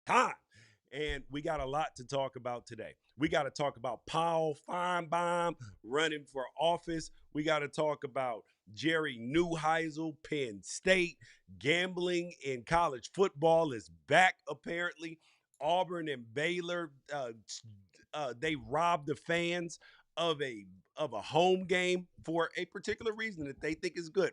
time. And we got a lot to talk about today. We got to talk about Paul Finebaum running for office. We got to talk about Jerry Neuheisel, Penn State. Gambling in college football is back, apparently. Auburn and Baylor, they robbed the fans of a home game for a particular reason that they think is good.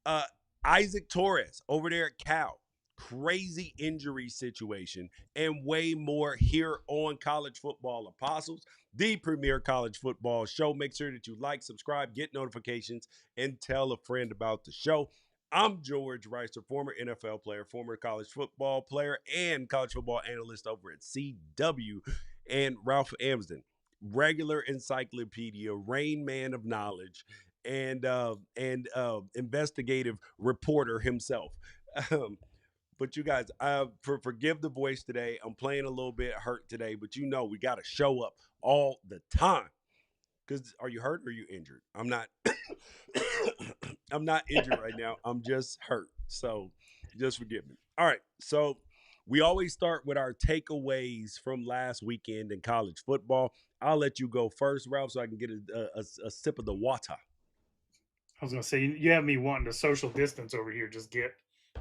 Uh, Isaac Torres over there at Cal, crazy injury situation, and way more here on College Football Apostles, the premier college football show. Make sure that you like, subscribe, get notifications, and tell a friend about the show. I'm George Wrighster, former NFL player, former college football player, and college football analyst over at CW, and Ralph Amsden, regular encyclopedia, rain man of knowledge, and investigative reporter himself. Um, but you guys, forgive the voice today. I'm playing a little bit hurt today, but we got to show up all the time. Because are you hurt or are you injured? I'm not. I'm not injured right now. I'm just hurt. So just forgive me. All right. So we always start with our takeaways from last weekend in college football. I'll let you go first, Ralph, so I can get a sip of the water. I was going to say, you have me wanting to social distance over here. Just get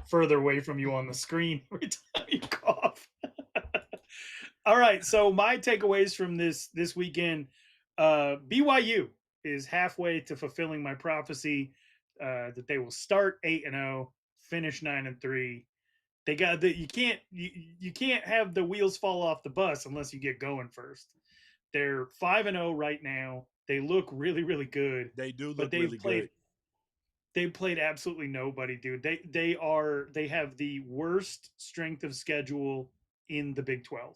further away from you on the screen every time you cough. All right. So my takeaways from this weekend, BYU is halfway to fulfilling my prophecy that they will start 8-0, finish 9-3. They got the you can't have the wheels fall off the bus unless you get going first. They're 5-0 right now. They look really, really good, They do but look really good. they've played absolutely nobody, dude. They have the worst strength of schedule in the Big 12. Yeah,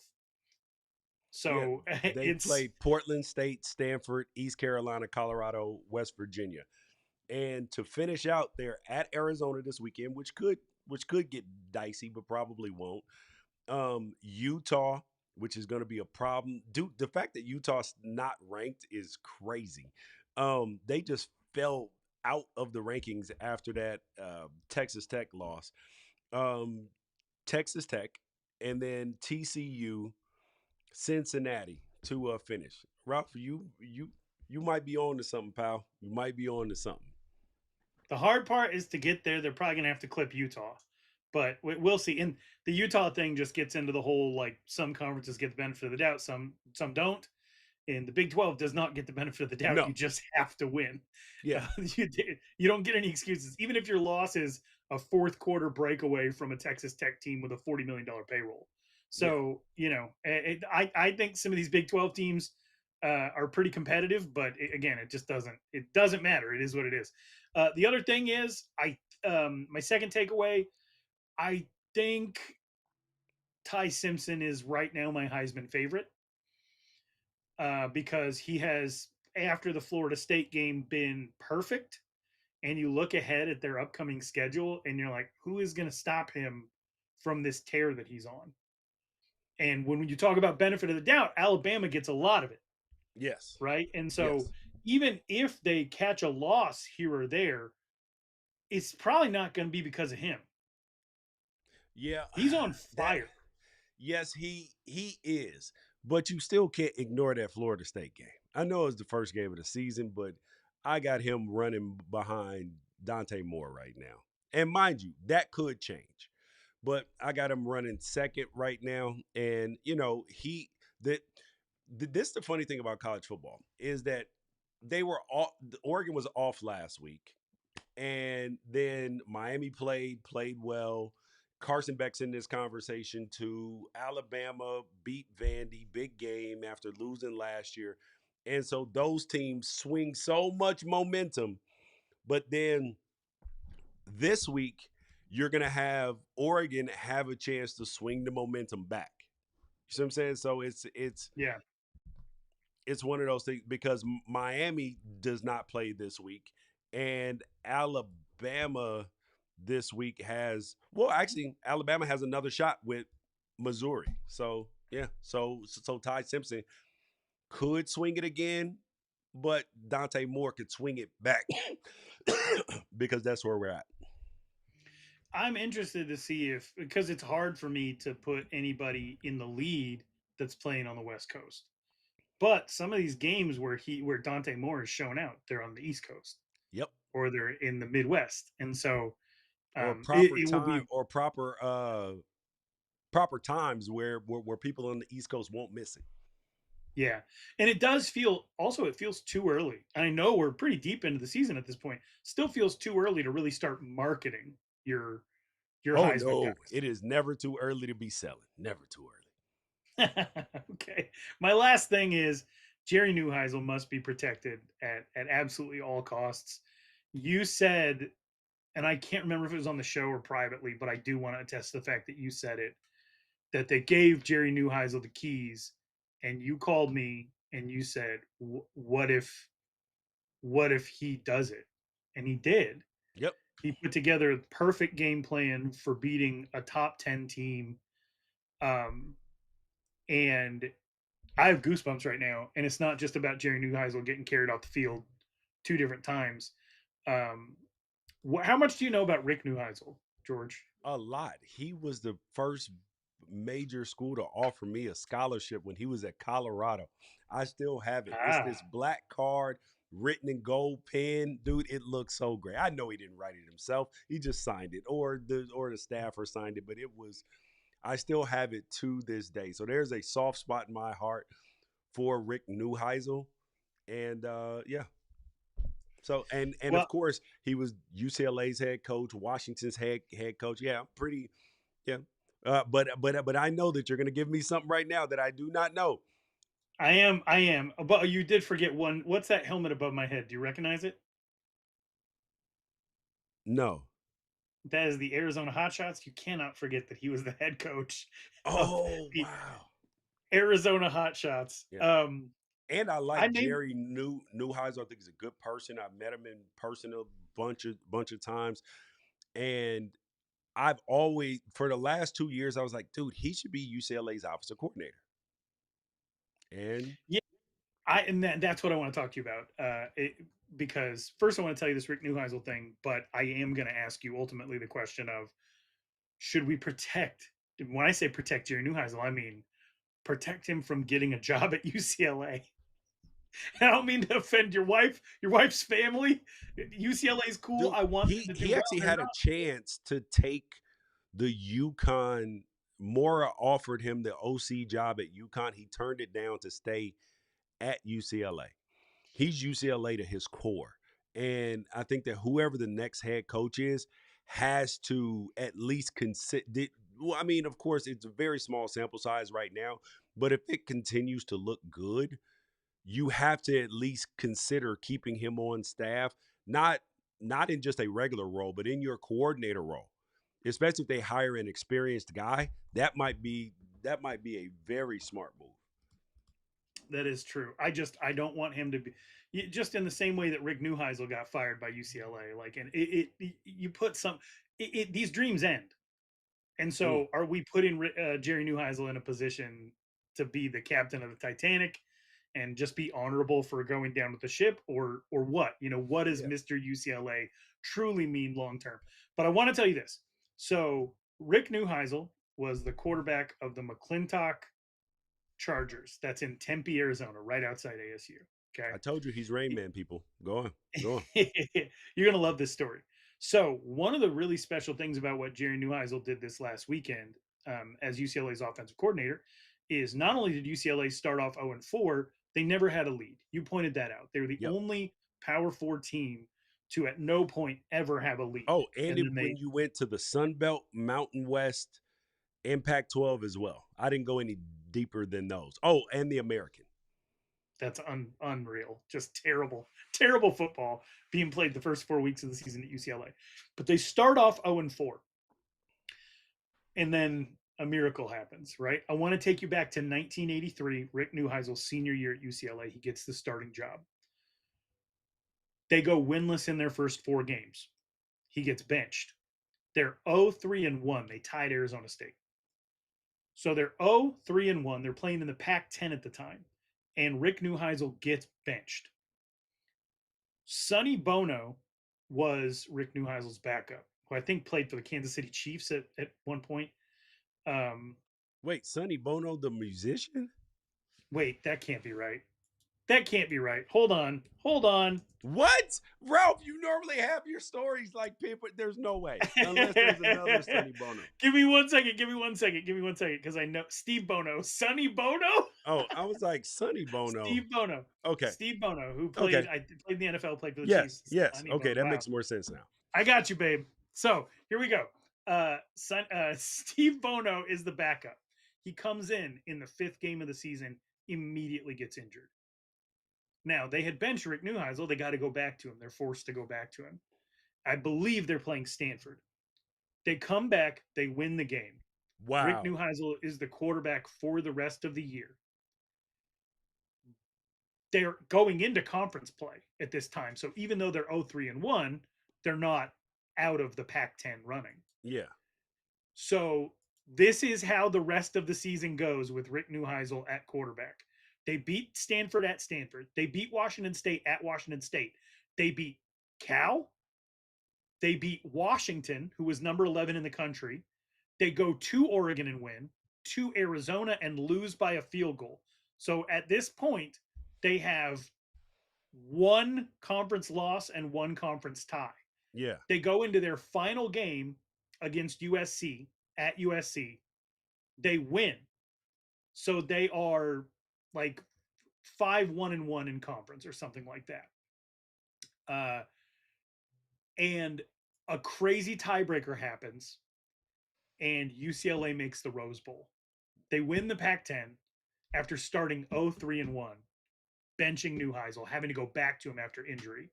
So they it's played Portland State, Stanford, East Carolina, Colorado, West Virginia, and to finish out, they're at Arizona this weekend, which could get dicey, but probably won't. Utah, which is going to be a problem. Dude, the fact that Utah's not ranked is crazy. They just fell out of the rankings after that Texas Tech loss. Um, Texas Tech, and then TCU, Cincinnati to finish. Ralph, you might be on to something, pal. You might be on to something. the hard part is to get there. They're probably gonna have to clip Utah, but we'll see. And the Utah thing just gets into the whole like some conferences get the benefit of the doubt, some don't. And the Big 12 does not get the benefit of the doubt. No, You just have to win. yeah, You, you don't get any excuses, even if your loss is a fourth quarter breakaway from a Texas Tech team with a $40 million payroll. yeah, So, I think some of these Big 12 teams are pretty competitive, but again, it doesn't matter. It is what it is. The other thing is, my second takeaway, I think Ty Simpson is right now my Heisman favorite because he has, after the Florida State game, been perfect. And you look ahead at their upcoming schedule and you're like, who is going to stop him from this tear that he's on? And when you talk about benefit of the doubt, Alabama gets a lot of it, yes, right? And so yes, even if they catch a loss here or there, it's probably not going to be because of him. yeah. He's on That fire. yes, he is, but you still can't ignore that Florida State game. I know it's the first game of the season, but I got him running behind Dante Moore right now. And mind you, that could change. But I got him running second right now. And he that this the funny thing about college football is that they were all Oregon was off last week, and then Miami played well. Carson Beck's in this conversation too. Alabama beat Vandy, big game after losing last year. And so those teams swing so much momentum. But then this week, you're going to have Oregon have a chance to swing the momentum back. You see what I'm saying? So Yeah. it's one of those things because Miami does not play this week, and Alabama this week actually Alabama has another shot with Missouri. So yeah, so Ty Simpson could swing it again, but Dante Moore could swing it back because that's where we're at. I'm interested to see if, because it's hard for me to put anybody in the lead that's playing on the West Coast. But some of these games where Dante Moore is shown out, they're on the East Coast Yep. or they're in the Midwest, and so Or it, proper it will be time or proper times where people on the East Coast won't miss it. yeah, and it does feel also it feels too early. I know we're pretty deep into the season at this point. Still feels too early to really start marketing your Oh Heisman no, guys. it is never too early to be selling. Never too early. Okay. My last thing is Jerry Neuheisel must be protected at absolutely all costs. You said, and I can't remember if it was on the show or privately, but I do want to attest to the fact that you said it, that they gave Jerry Neuheisel the keys, and you called me and you said, what if he does it? And he did. Yep. He put together a perfect game plan for beating a top 10 team. Um, and I have goosebumps right now, and it's not just about Jerry Neuheisel getting carried off the field 2 different times. Um, how much do you know about Rick Neuheisel, George? A lot. He was the first major school to offer me a scholarship when he was at Colorado. I still have it. It's this Ah, black card written in gold pen. Dude, it looks so great. I know he didn't write it himself. He just signed it or the staffer signed it, but it was I still have it to this day. So there's a soft spot in my heart for Rick Neuheisel. And yeah, so and well, of course he was UCLA's head coach, Washington's head coach. Yeah, pretty yeah. But I know that you're going to give me something right now that I do not know. I am. I am. But you did forget one. What's that helmet above my head? Do you recognize it? No. That is the Arizona Hotshots. You cannot forget that he was the head coach of Oh the wow. Arizona Hotshots. Yeah. And I I like named. Jerry Neuheisel. I think he's a good person. I've met him in person a bunch of times, and I've always for the last 2 years I was like, dude, he should be UCLA's offensive coordinator. And Yeah, that's what I want to talk to you about. Because first I want to tell you this Rick Neuheisel thing, but I am going to ask you ultimately the question of should we protect? When I say protect Jerry Neuheisel, I mean protect him from getting a job at UCLA. I don't mean to offend your wife's family. UCLA is cool. dude, I want them he to do he well. actually They're had a not. chance to take the UConn. Mora offered him the OC job at UConn. He turned it down to stay at UCLA. He's UCLA to his core. And I think that whoever the next head coach is has to at least consider. Well, I mean, of course, it's a very small sample size right now, but if it continues to look good, you have to at least consider keeping him on staff, not not in just a regular role, but in your coordinator role. Especially if they hire an experienced guy, that might be a very smart move. That is true. I don't want him to be just in the same way that Rick Neuheisel got fired by UCLA. Like, and you put some these dreams end. And Mm, so, are we putting Jerry Neuheisel in a position to be the captain of the Titanic and just be honorable for going down with the ship, or what? What does yeah. Mister UCLA truly mean long term? But I want to tell you this. So, Rick Neuheisel was the quarterback of the McClintock Chargers. That's in Tempe, Arizona, right outside ASU. Okay. I told you he's Rain Man, people. Go on. Go on. You're going to love this story. So, one of the really special things about what Jerry Neuheisel did this last weekend as UCLA's offensive coordinator is not only did UCLA start off 0-4, they never had a lead. You pointed that out. They were the Yep. only Power Four team to at no point ever have a lead. Oh, and And then when they, you went to the Sun Belt, Mountain West, Impact 12 as well. I didn't go any deeper than those. Oh, and the American. that's unreal. Just terrible, terrible football being played the first 4 weeks of the season at UCLA. But they start off 0-4. And then a miracle happens, right? I want to take you back to 1983, Rick Neuheisel's senior year at UCLA. He gets the starting job. They go winless in their first 4 games. He gets benched. They're 0-3-1. They tied Arizona State. So they're 0-3-1. They're playing in the Pac-10 at the time. And Rick Neuheisel gets benched. Sonny Bono was Rick Neuheisel's backup. who I think played for the Kansas City Chiefs at one point. Um, Wait, Sonny Bono, the musician? wait, that can't be right. That can't be right. Hold on. Hold on. What? Ralph, you normally have your stories like people. There's no way. Unless there's another Sonny Bono. Give me 1 second. Give me 1 second. Give me 1 second. Because I know Steve Bono. Sonny Bono? Oh, I was like, Sonny Bono. Steve Bono. Okay. Steve Bono, who Okay. played in the NFL, played for the Yes. Chiefs. Yes. Sonny Okay. Bono. That Wow. makes more sense now. I got you, babe. So here we go. Steve Bono is the backup. He comes in the 5th game of the season, immediately gets injured. Now, they had benched Rick Neuheisel. They got to go back to him. They're forced to go back to him. I believe they're playing Stanford. They come back. They win the game. Wow. Rick Neuheisel is the quarterback for the rest of the year. They're going into conference play at this time. So even though they're 0-3-1, they're not out of the Pac-10 running. Yeah. So this is how the rest of the season goes with Rick Neuheisel at quarterback. They beat Stanford at Stanford. They beat Washington State at Washington State. They beat Cal. They beat Washington, who was number 11 in the country. They go to Oregon and win, to Arizona and lose by a field goal. So at this point, they have 1 conference loss and 1 conference tie. Yeah. They go into their final game against USC at USC. They win. So they are like 5-1-1 in conference or something like that. And a crazy tiebreaker happens, and UCLA makes the Rose Bowl. They win the Pac-10 after starting 0-3-1, benching Neuheisel, having to go back to him after injury.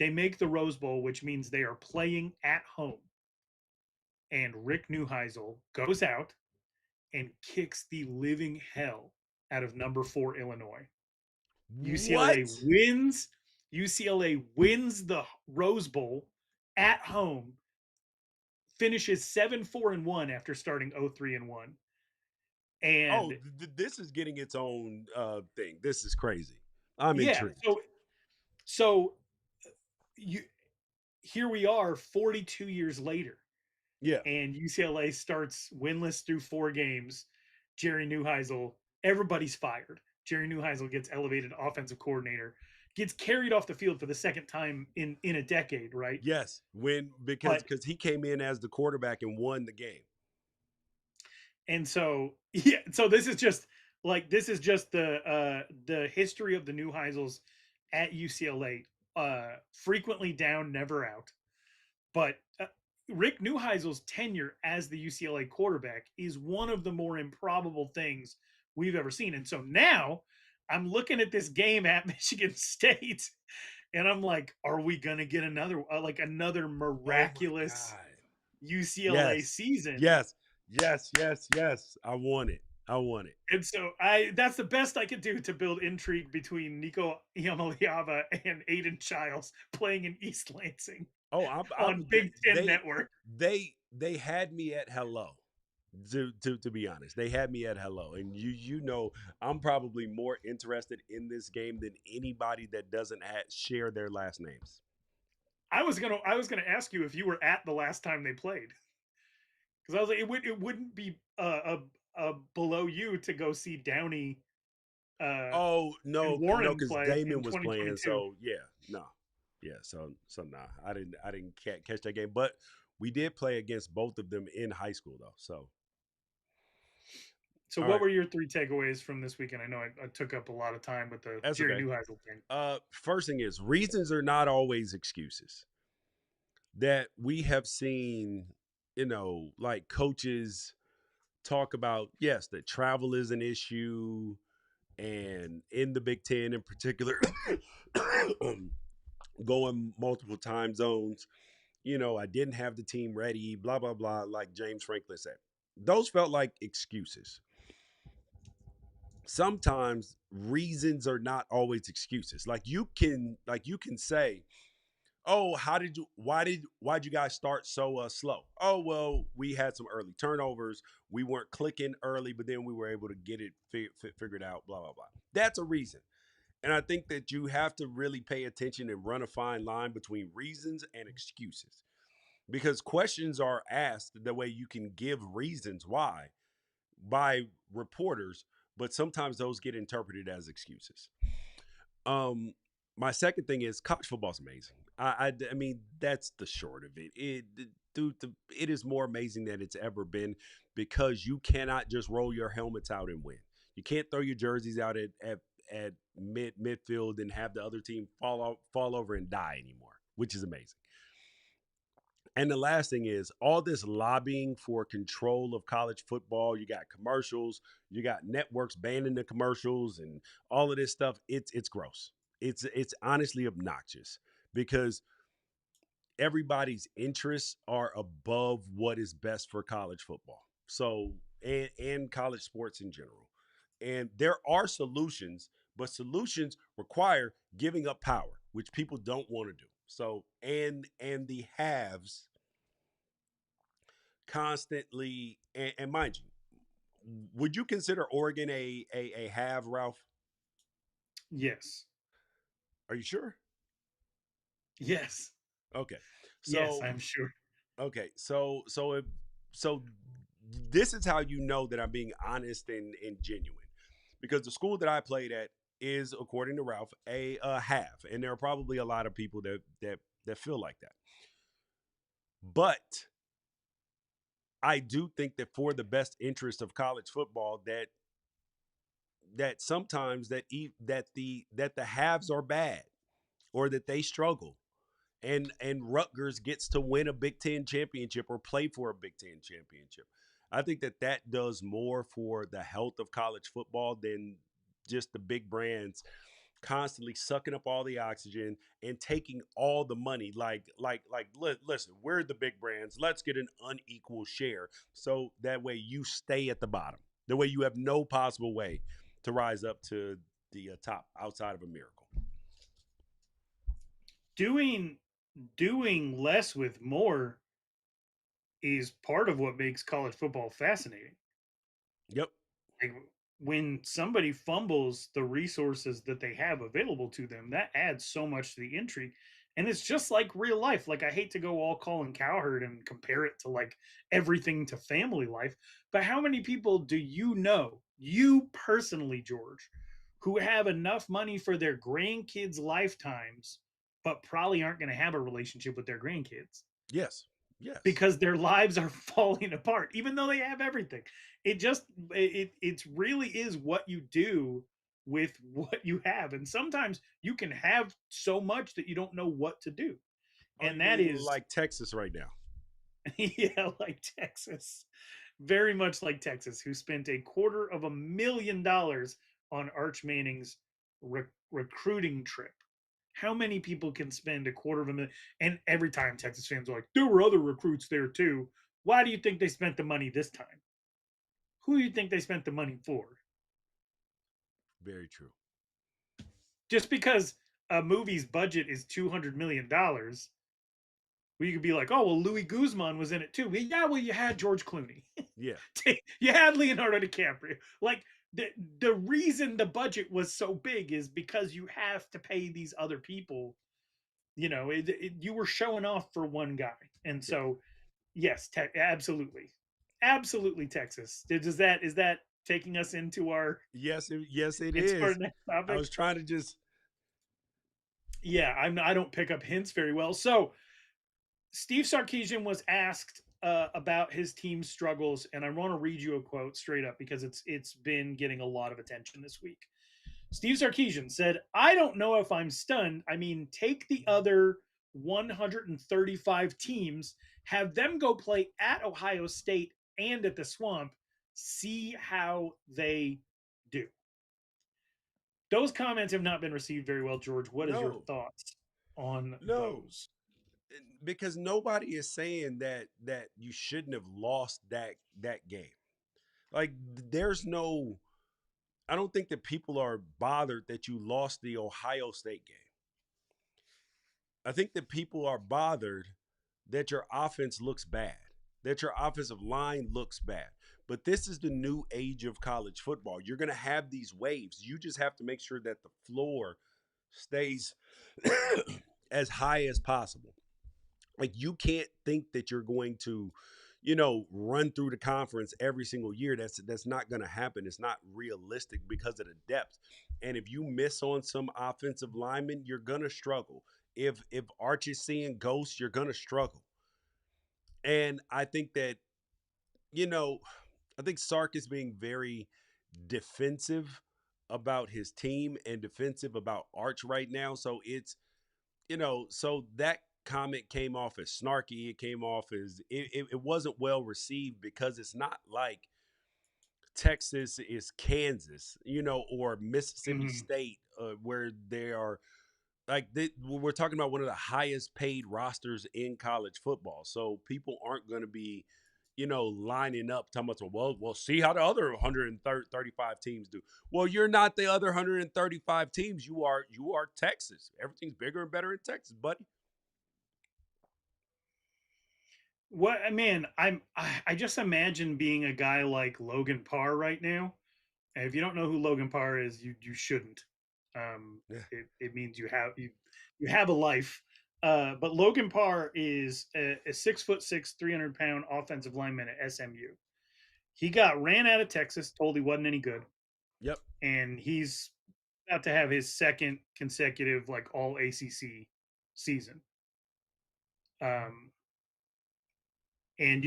They make the Rose Bowl, which means they are playing at home. And Rick Neuheisel goes out and kicks the living hell out of number 4 Illinois. UCLA What? wins. UCLA wins the Rose Bowl at home, finishes 7-4-1 after starting 0-3-1. And this is getting its own thing. This is crazy. I'm yeah, intrigued. so here we are 42 years later. Yeah. And UCLA starts winless through 4 games. Jerry Neuheisel, everybody's fired. Jerry Neuheisel gets elevated offensive coordinator, gets carried off the field for the 2nd time in a decade, right? Yes, because he came in as the quarterback and won the game. And so yeah, so this is just the history of the Neuheisels at UCLA. Frequently down, never out. But Rick Neuheisel's tenure as the UCLA quarterback is one of the more improbable things we've ever seen. And so now I'm looking at this game at Michigan State, and I'm like, are we going to get another miraculous UCLA season? Yes. I want it. And so that's the best I could do to build intrigue between Nico Iamaleava and Aiden Childs playing in East Lansing. Oh, on Big Ten Network. They had me at hello. To be honest, they had me at hello, and you know I'm probably more interested in this game than anybody that doesn't share their last names. I was gonna ask you if you were at the last time they played, because I was like, it wouldn't be below you to go see Downey. No, because Damon was playing. So nah, I didn't catch that game, but we did play against both of them in high school though. So what were your 3 takeaways from this weekend? I know I took up a lot of time with the Jerry Neuheisel thing. First thing is, reasons are not always excuses. That we have seen, like coaches talk about, yes, that travel is an issue, and in the Big Ten in particular, going multiple time zones, I didn't have the team ready, blah, blah, blah, like James Franklin said. Those felt like excuses. Sometimes reasons are not always excuses. Like you can say, oh, why'd you guys start so slow? Oh, well, we had some early turnovers. We weren't clicking early, but then we were able to get it figured out, blah, blah, blah. That's a reason. And I think that you have to really pay attention and run a fine line between reasons and excuses. because questions are asked the way you can give reasons why by reporters, but sometimes those get interpreted as excuses. Um, my second thing is college football is amazing. I mean, that's the short of it. Dude, it is more amazing than it's ever been because you cannot just roll your helmets out and win. You can't throw your jerseys out at midfield and have the other team fall over and die anymore, which is amazing. And the last thing is all this lobbying for control of college football. You got commercials, you got networks banning the commercials, and all of this stuff. It's gross. It's honestly obnoxious because everybody's interests are above what is best for college football. So and college sports in general. And there are solutions, but solutions require giving up power, which people don't want to do. So and the haves constantly and mind you, would you consider Oregon a have, Ralph? Yes. Are you sure? Yes. Okay. Yes, So I'm sure. okay. So this is how you know that I'm being honest and genuine. Because the school that I played at is, according to Ralph, a have. And there are probably a lot of people that feel like that. But I do think that for the best interest of college football, that sometimes that the halves are bad or that they struggle, and Rutgers gets to win a Big Ten championship or play for a Big Ten championship. I think that does more for the health of college football than just the big brands constantly sucking up all the oxygen and taking all the money. Listen, we're the big brands. Let's get an unequal share so that way you stay at the bottom. The way you have no possible way to rise up to the top outside of a miracle. Doing doing less with more is part of what makes college football fascinating. Yep. Like, when somebody fumbles the resources that they have available to them, that adds so much to the intrigue. And it's just like real life. Like, I hate to go all Colin Cowherd and compare it to like everything to family life, but how many people do you know, you personally, George, who have enough money for their grandkids' lifetimes, but probably aren't going to have a relationship with their grandkids? Yes. Yes. Because their lives are falling apart even though they have everything. It really is what you do with what you have, and sometimes you can have so much that you don't know what to do. Oh, And you that mean is like Texas right now? yeah, like Texas, very much like Texas, who spent $250,000 on Arch Manning's recruiting trip. How many people can spend $250,000? And every time Texas fans are like, there were other recruits there too. Why do you think they spent the money this time? Who do you think they spent the money for? Very true. Just because a movie's budget is $200 million, well, you could be like, oh, well, Louis Guzman was in it too. Yeah, well, you had George Clooney. Yeah. You had Leonardo DiCaprio. Like, the reason the budget was so big is because you have to pay these other people. You were showing off for one guy. And Yeah. so, yes, absolutely. Absolutely, Texas. Is that taking us into our Yes, it into our is. next I topic? was trying to just Yeah, I don't pick up hints very well. So Steve Sarkisian was asked about his team's struggles, and I want to read you a quote straight up because it's been getting a lot of attention this week. Steve Sarkisian said, "I don't know if I'm stunned. I mean, take the other 135 teams, have them go play at Ohio State and at the Swamp, see how they do." Those comments have not been received very well, George. What is your no, thoughts on no, those? because nobody is saying that you shouldn't have lost that game. Like there's no I don't think that people are bothered that you lost the Ohio State game. I think that people are bothered that your offense looks bad, that your offensive line looks bad. But this is the new age of college football. You're going to have these waves. You just have to make sure that the floor stays as high as possible. Like you can't think that you're going to, run through the conference every single year. That's not going to happen. It's not realistic because of the depth. And if you miss on some offensive linemen, you're going to struggle. If Arch is seeing ghosts, you're going to struggle. And I think that, you know, I think Sark is being very defensive about his team and defensive about Arch right now. So so that comment came off as snarky. It came off as it wasn't well received because it's not like Texas is Kansas, or Mississippi Mhm. State, where they are like we're talking about one of the highest paid rosters in college football. So people aren't going to be, lining up talking about, well, see how the other 135 teams do. Well, you're not the other 135 teams. You are Texas. Everything's bigger and better in Texas, buddy. What man, I just imagine being a guy like Logan Parr right now. And if you don't know who Logan Parr is, you shouldn't. Yeah. It means you have a life. But Logan Parr is a 6'6", 300-pound offensive lineman at SMU. He got ran out of Texas, told he wasn't any good, Yep. and he's about to have his second consecutive like all ACC season. Um, and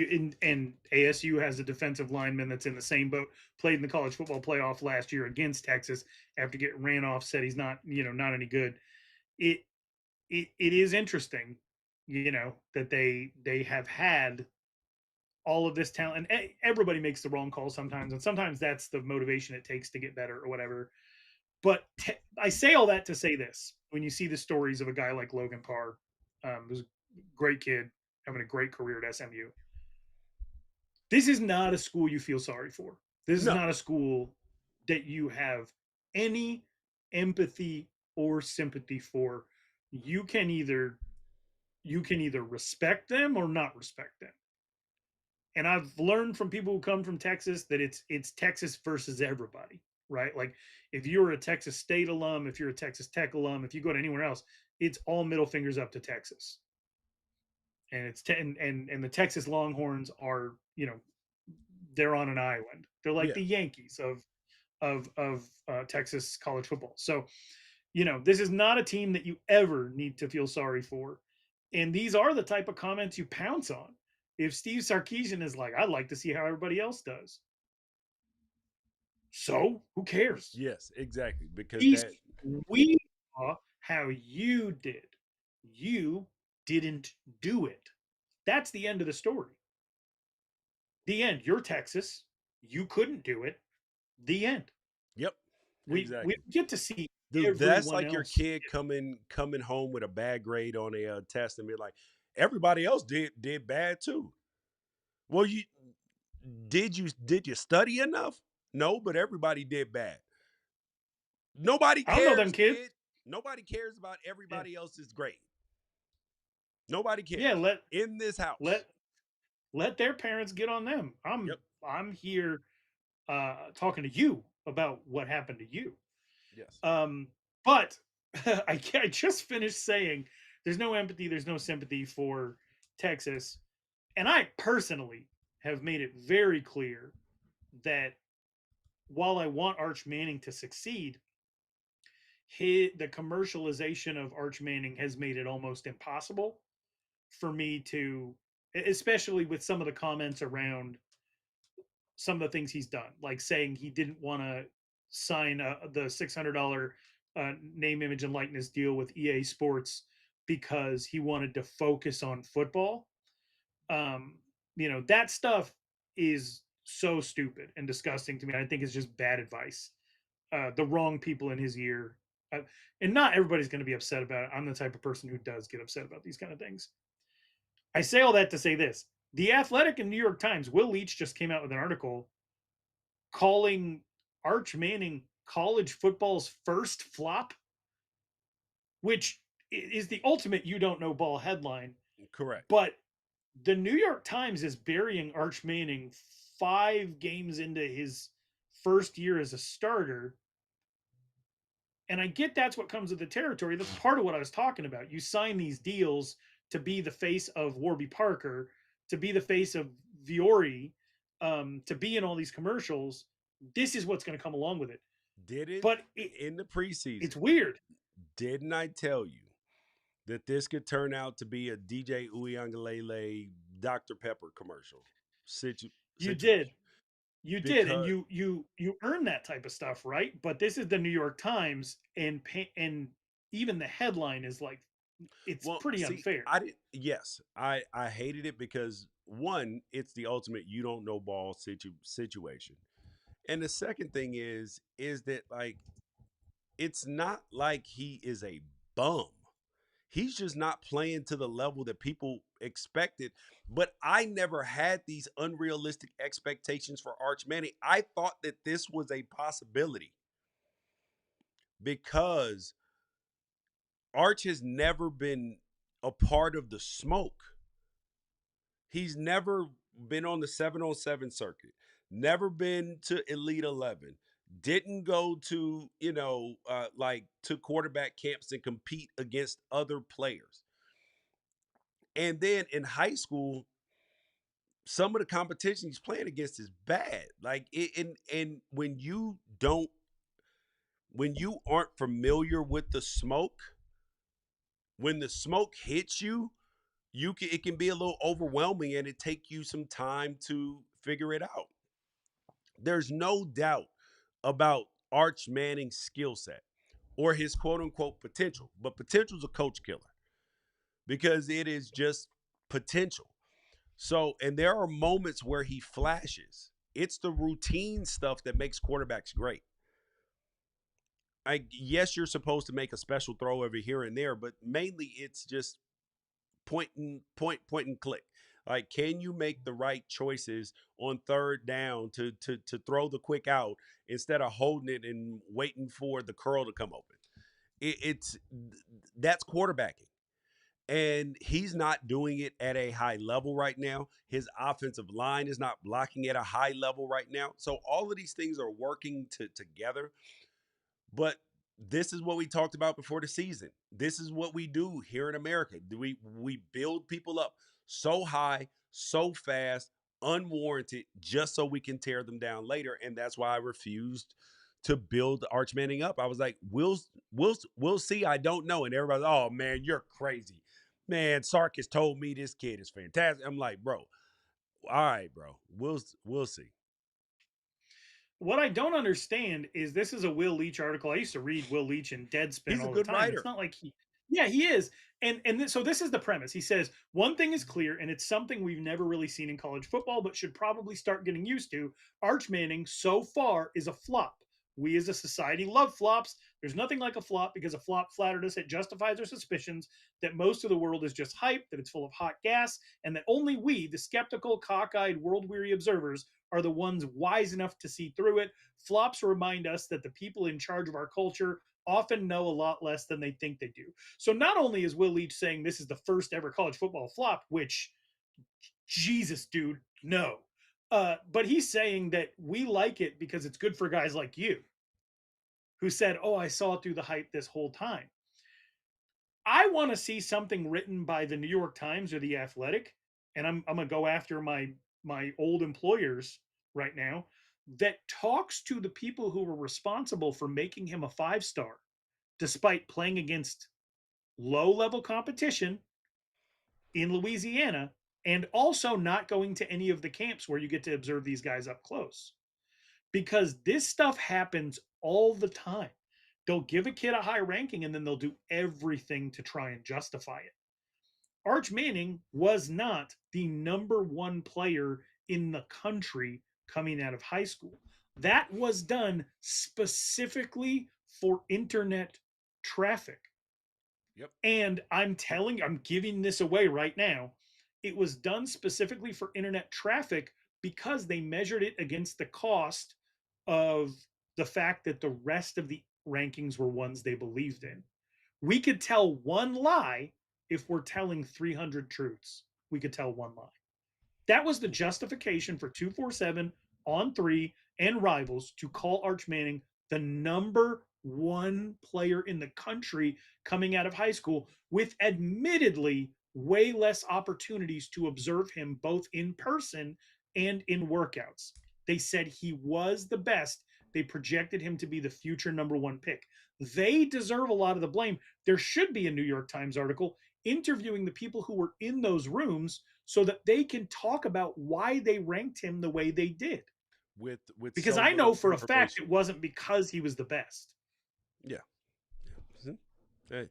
ASU has a defensive lineman that's in the same boat. Played in the college football playoff last year against Texas after getting ran off. Said he's not not any good. It it is interesting, that they have had all of this talent. And everybody makes the wrong call sometimes, and sometimes that's the motivation it takes to get better or whatever. But I say all that to say this: when you see the stories of a guy like Logan Parr, who's a great kid having a great career at SMU, this is not a school you feel sorry for. This is No. not a school that you have any empathy or sympathy for. You can either respect them or not respect them. And I've learned from people who come from Texas that it's Texas versus everybody, right? Like if you're a Texas State alum, if you're a Texas Tech alum, if you go to anywhere else, it's all middle fingers up to Texas. And and the Texas Longhorns are, they're on an island. They're like Yeah. the Yankees of Texas college football. So, this is not a team that you ever need to feel sorry for. And these are the type of comments you pounce on. If Steve Sarkisian is like, I'd like to see how everybody else does. So who cares? Yes, exactly. Because He's that we saw how you did. You didn't do it. That's the end of the story. The end. You're Texas. You couldn't do it. The end. Yep. We Exactly. get to see Dude, that's everyone like your else. kid coming home with a bad grade on a test and be like, everybody else did bad too. Well, you study enough? No, but everybody did bad. Nobody I don't know them cares, kids. kid. Nobody cares about Yeah, everybody else's grade. Nobody yeah. cares in this house. Let let their parents get on them. Yep. I'm here talking to you about what happened to you. Yes. But I just finished saying there's no empathy, there's no sympathy for Texas, and I personally have made it very clear that while I want Arch Manning to succeed, the commercialization of Arch Manning has made it almost impossible for me to, especially with some of the comments around some of the things he's done, like saying he didn't want to sign the $600 name, image, and likeness deal with EA Sports because he wanted to focus on football. Um, that stuff is so stupid and disgusting to me. I think it's just bad advice. The wrong people in his ear. And not everybody's going to be upset about it. I'm the type of person who does get upset about these kind of things. I say all that to say this. The Athletic and New York Times, Will Leach just came out with an article calling Arch Manning college football's first flop, which is the ultimate you don't know ball headline. Correct. But the New York Times is burying Arch Manning 5 games into his first year as a starter. And I get that's what comes with the territory. That's part of what I was talking about. You sign these deals to be the face of Warby Parker, to be the face of Viore, to be in all these commercials. This is what's going to come along with it. Didn't But in the it's preseason, weird. didn't I tell you that this could turn out to be a DJ Uyangalele Dr. Pepper commercial You situation? did. You did, and Because you earn that type of stuff, right? But this is the New York Times, and even the headline is like, it's well, pretty see, unfair. I did yes, I hated it because one, it's the ultimate you don't know ball situation. And the second thing is that like it's not like he is a bum. He's just not playing to the level that people expected. But I never had these unrealistic expectations for Arch Manning. I thought that this was a possibility because Arch has never been a part of the smoke. He's never been on the 7-on-7 circuit, never been to Elite 11, didn't go to, like to quarterback camps and compete against other players. And then in high school, some of the competition he's playing against is bad. Like and when you aren't familiar with the smoke, when the smoke hits you, it can be a little overwhelming and it take you some time to figure it out. There's no doubt about Arch Manning's skill set or his quote unquote potential, but potential's a coach killer because it is just potential. So, and there are moments where he flashes. It's the routine stuff that makes quarterbacks great. Yes, you're supposed to make a special throw over here and there, but mainly it's just point and click. Like, can you make the right choices on third down to throw the quick out instead of holding it and waiting for the curl to come open? It's that's quarterbacking. And he's not doing it at a high level right now. His offensive line is not blocking at a high level right now. So all of these things are working together. But this is what we talked about before the season. This is what we do here in America. We build people up so high, so fast, unwarranted, just so we can tear them down later. And that's why I refused to build Arch Manning up. I was like, we'll see. I don't know. And everybody's, oh man, you're crazy. Man, Sark has told me this kid is fantastic. I'm like, bro, all right, bro. We'll see. What I don't understand is this is a Will Leach article. I used to read Will Leach in Deadspin He's a all the good time. It's writer. not like yeah, he is. So this is the premise. He says one thing is clear, and it's something we've never really seen in college football, but should probably start getting used to. Arch Manning so far is a flop. We as a society love flops. There's nothing like a flop because a flop flattered us. It justifies our suspicions that most of the world is just hype, that it's full of hot gas, and that only we, the skeptical, cockeyed, world weary observers, are the ones wise enough to see through it. Flops remind us that the people in charge of our culture often know a lot less than they think they do. So not only is Will Leach saying this is the first ever college football flop, which, Jesus, dude, no. But he's saying that we like it because it's good for guys like you who said, oh, I saw through the hype this whole time. I want to see something written by the New York Times or the Athletic, and I'm going to go after my old employers right now, that talks to the people who were responsible for making him a 5-star despite playing against low level competition in Louisiana and also not going to any of the camps where you get to observe these guys up close. Because this stuff happens all the time. They'll give a kid a high ranking and then they'll do everything to try and justify it. Arch Manning was not the number one player in the country coming out of high school. That was done specifically for internet traffic. Yep. And I'm giving this away right now. It was done specifically for internet traffic because they measured it against the cost of the fact that the rest of the rankings were ones they believed in. We could tell one lie if we're telling 300 truths. We could tell one lie. That was the justification for 247 on 3 and Rivals to call Arch Manning the number one player in the country coming out of high school with admittedly way less opportunities to observe him both in person and in workouts. They said he was the best. They projected him to be the future number one pick. They deserve a lot of the blame. There should be a New York Times article interviewing the people who were in those rooms so that they can talk about why they ranked him the way they did. with Because so I know little for a fact information. it wasn't because he was the best. Yeah. Yeah. Hey.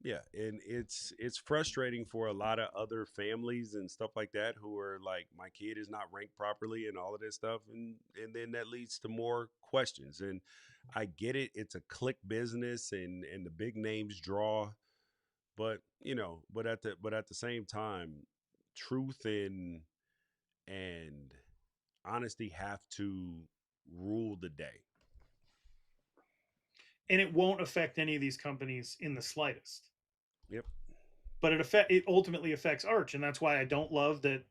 Yeah, and it's frustrating for a lot of other families and stuff like that who are like, my kid is not ranked properly and all of this stuff, and then that leads to more questions. And I get it, it's a click business, and the big names draw, but but at the same time, truth and honesty have to rule the day. And it won't affect any of these companies in the slightest. Yep. But it ultimately affects Arch, and that's why I don't love that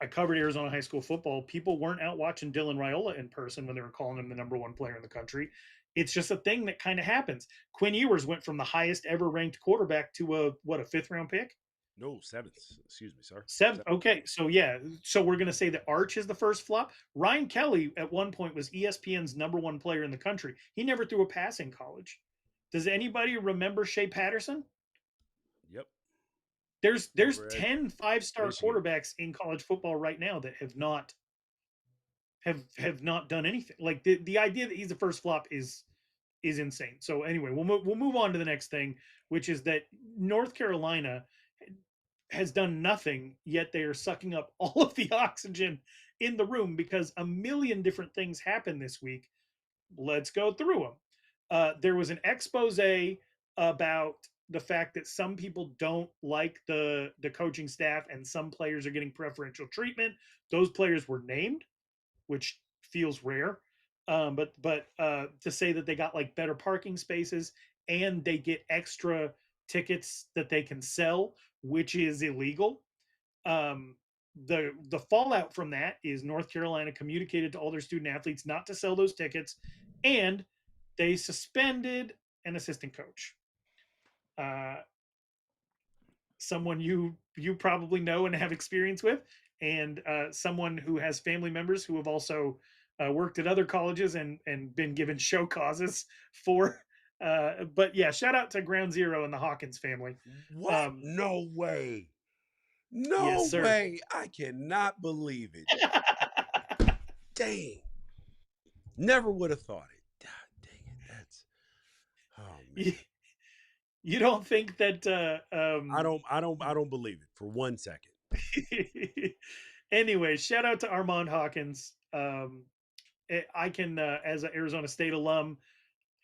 I covered Arizona high school football. People weren't out watching Dylan Raiola in person when they were calling him the number one player in the country. It's just a thing that kind of happens. Quinn Ewers went from the highest ever ranked quarterback to a fifth round pick. No, seventh. Excuse me, sir. Seventh. Okay, so yeah, so we're gonna say that Arch is the first flop. Ryan Kelly at one point was ESPN's number one player in the country. He never threw a pass in college. Does anybody remember Shea Patterson? Yep. There's Over at 10 5-star Michigan. quarterbacks in college football right now that have not done anything. Like the idea that he's the first flop is insane. So anyway, we'll move on to the next thing, which is that North Carolina has done nothing, yet they are sucking up all of the oxygen in the room because a million different things happened this week. Let's go through them. There was an expose about the fact that some people don't like the coaching staff and some players are getting preferential treatment. Those players were named, which feels rare. But to say that they got like better parking spaces and they get extra tickets that they can sell, which is illegal. Um, the fallout from that is North Carolina communicated to all their student athletes not to sell those tickets, and they suspended an assistant coach. Uh, Someone you probably know and have experience with, and someone who has family members who have also worked at other colleges and been given show causes for. But yeah, shout out to Ground Zero and the Hawkins family. What? No way. Yes, No sir. way. I cannot believe it. Dang. Never would have thought it. God dang it. That's oh you, man. you don't think that I don't believe it for 1 second. anyway, shout out to Armand Hawkins. I can, as an Arizona State alum,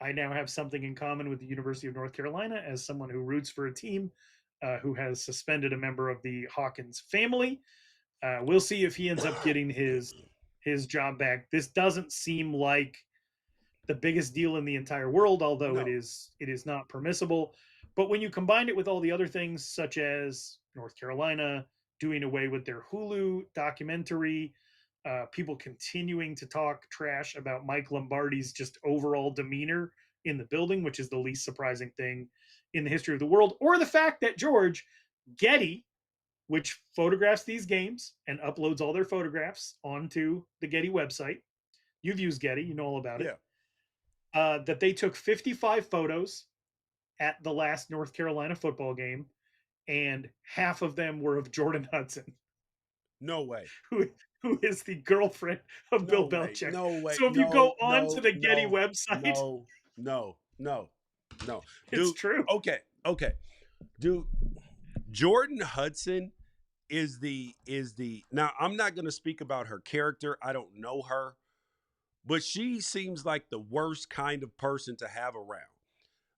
I now have something in common with the University of North Carolina as someone who roots for a team who has suspended a member of the Hawkins family. We'll see if he ends up getting his job back. This doesn't seem like the biggest deal in the entire world, although it No. is not permissible. But when you combine it with all the other things, such as North Carolina doing away with their Hulu documentary, people continuing to talk trash about Mike Lombardi's just overall demeanor in the building, which is the least surprising thing in the history of the world, or the fact that George Getty, which photographs these games and uploads all their photographs onto the Getty website. You've used Getty, you know all about it. Yeah. That they took 55 photos at the last North Carolina football game, and half of them were of Jordan Hudson, No way. who who is the girlfriend of No Bill way. Belichick. No way. So if you go No, on to no, the Getty no, website, no, no, no, no. it's Dude, true. okay, okay. Dude, Jordan Hudson is the now I'm not gonna speak about her character. I don't know her, but she seems like the worst kind of person to have around.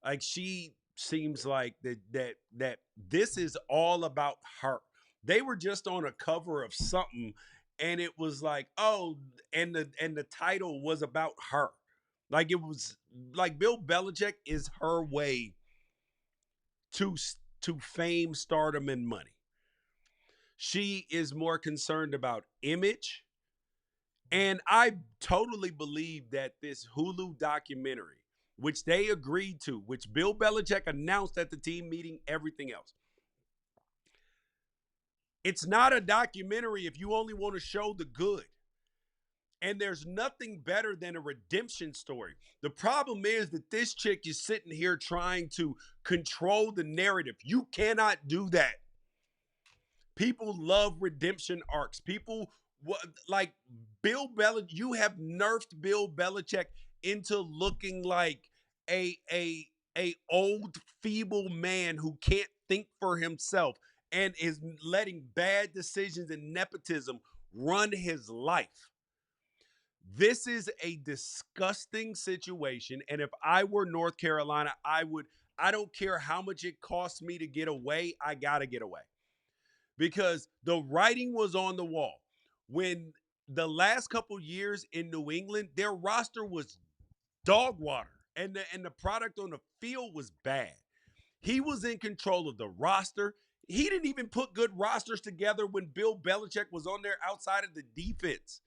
Like she seems like that this is all about her. They were just on a cover of something, and it was like, oh, and the title was about her. Like it was like Bill Belichick is her way to to fame, stardom, and money. She is more concerned about image. And I totally believe that this Hulu documentary which they agreed to, which Bill Belichick announced at the team meeting, everything else. It's not a documentary if you only want to show the good. And there's nothing better than a redemption story. The problem is that this chick is sitting here trying to control the narrative. You cannot do that. People love redemption arcs. People like Bill Belichick. You have nerfed Bill Belichick into looking like a old feeble man who can't think for himself and is letting bad decisions and nepotism run his life. This is a disgusting situation. And if I were North Carolina, I don't care how much it costs me to get away, I gotta get away. Because the writing was on the wall. When the last couple years in New England, their roster was dog water. And the product on the field was bad. He was in control of the roster. He didn't even put good rosters together when Bill Belichick was on there outside of the defense.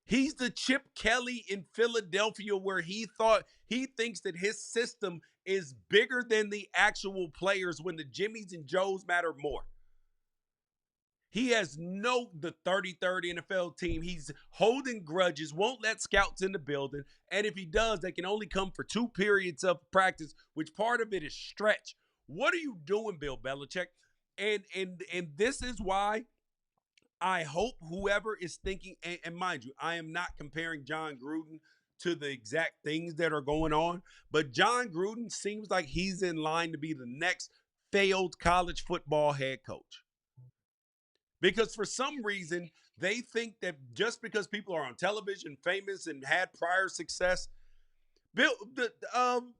He's the Chip Kelly in Philadelphia where he thinks that his system is bigger than the actual players when the Jimmies and Joes matter more. He has the 30-30 NFL team. He's holding grudges, won't let scouts in the building. And if he does, they can only come for 2 periods of practice, which part of it is stretch. What are you doing, Bill Belichick? And this is why I hope whoever is thinking, and mind you, I am not comparing John Gruden to the exact things that are going on, but John Gruden seems like he's in line to be the next failed college football head coach. Because for some reason, they think that just because people are on television, famous, and had prior success, Gruden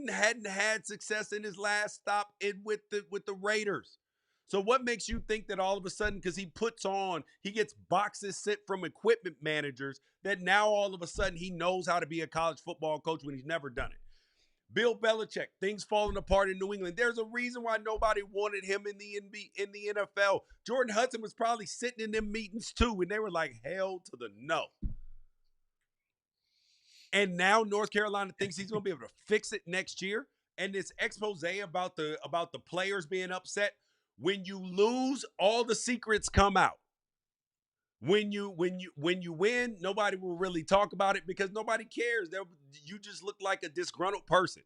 hadn't had success in his last stop with the Raiders. So what makes you think that all of a sudden, because he gets boxes sent from equipment managers, that now all of a sudden he knows how to be a college football coach when he's never done it? Bill Belichick, things falling apart in New England. There's a reason why nobody wanted him in the NFL. Jordan Hudson was probably sitting in them meetings too, and they were like, hell to the no. And now North Carolina thinks he's going to be able to fix it next year. And this expose about the players being upset. When you lose, all the secrets come out. When you win, nobody will really talk about it because nobody cares. You just look like a disgruntled person.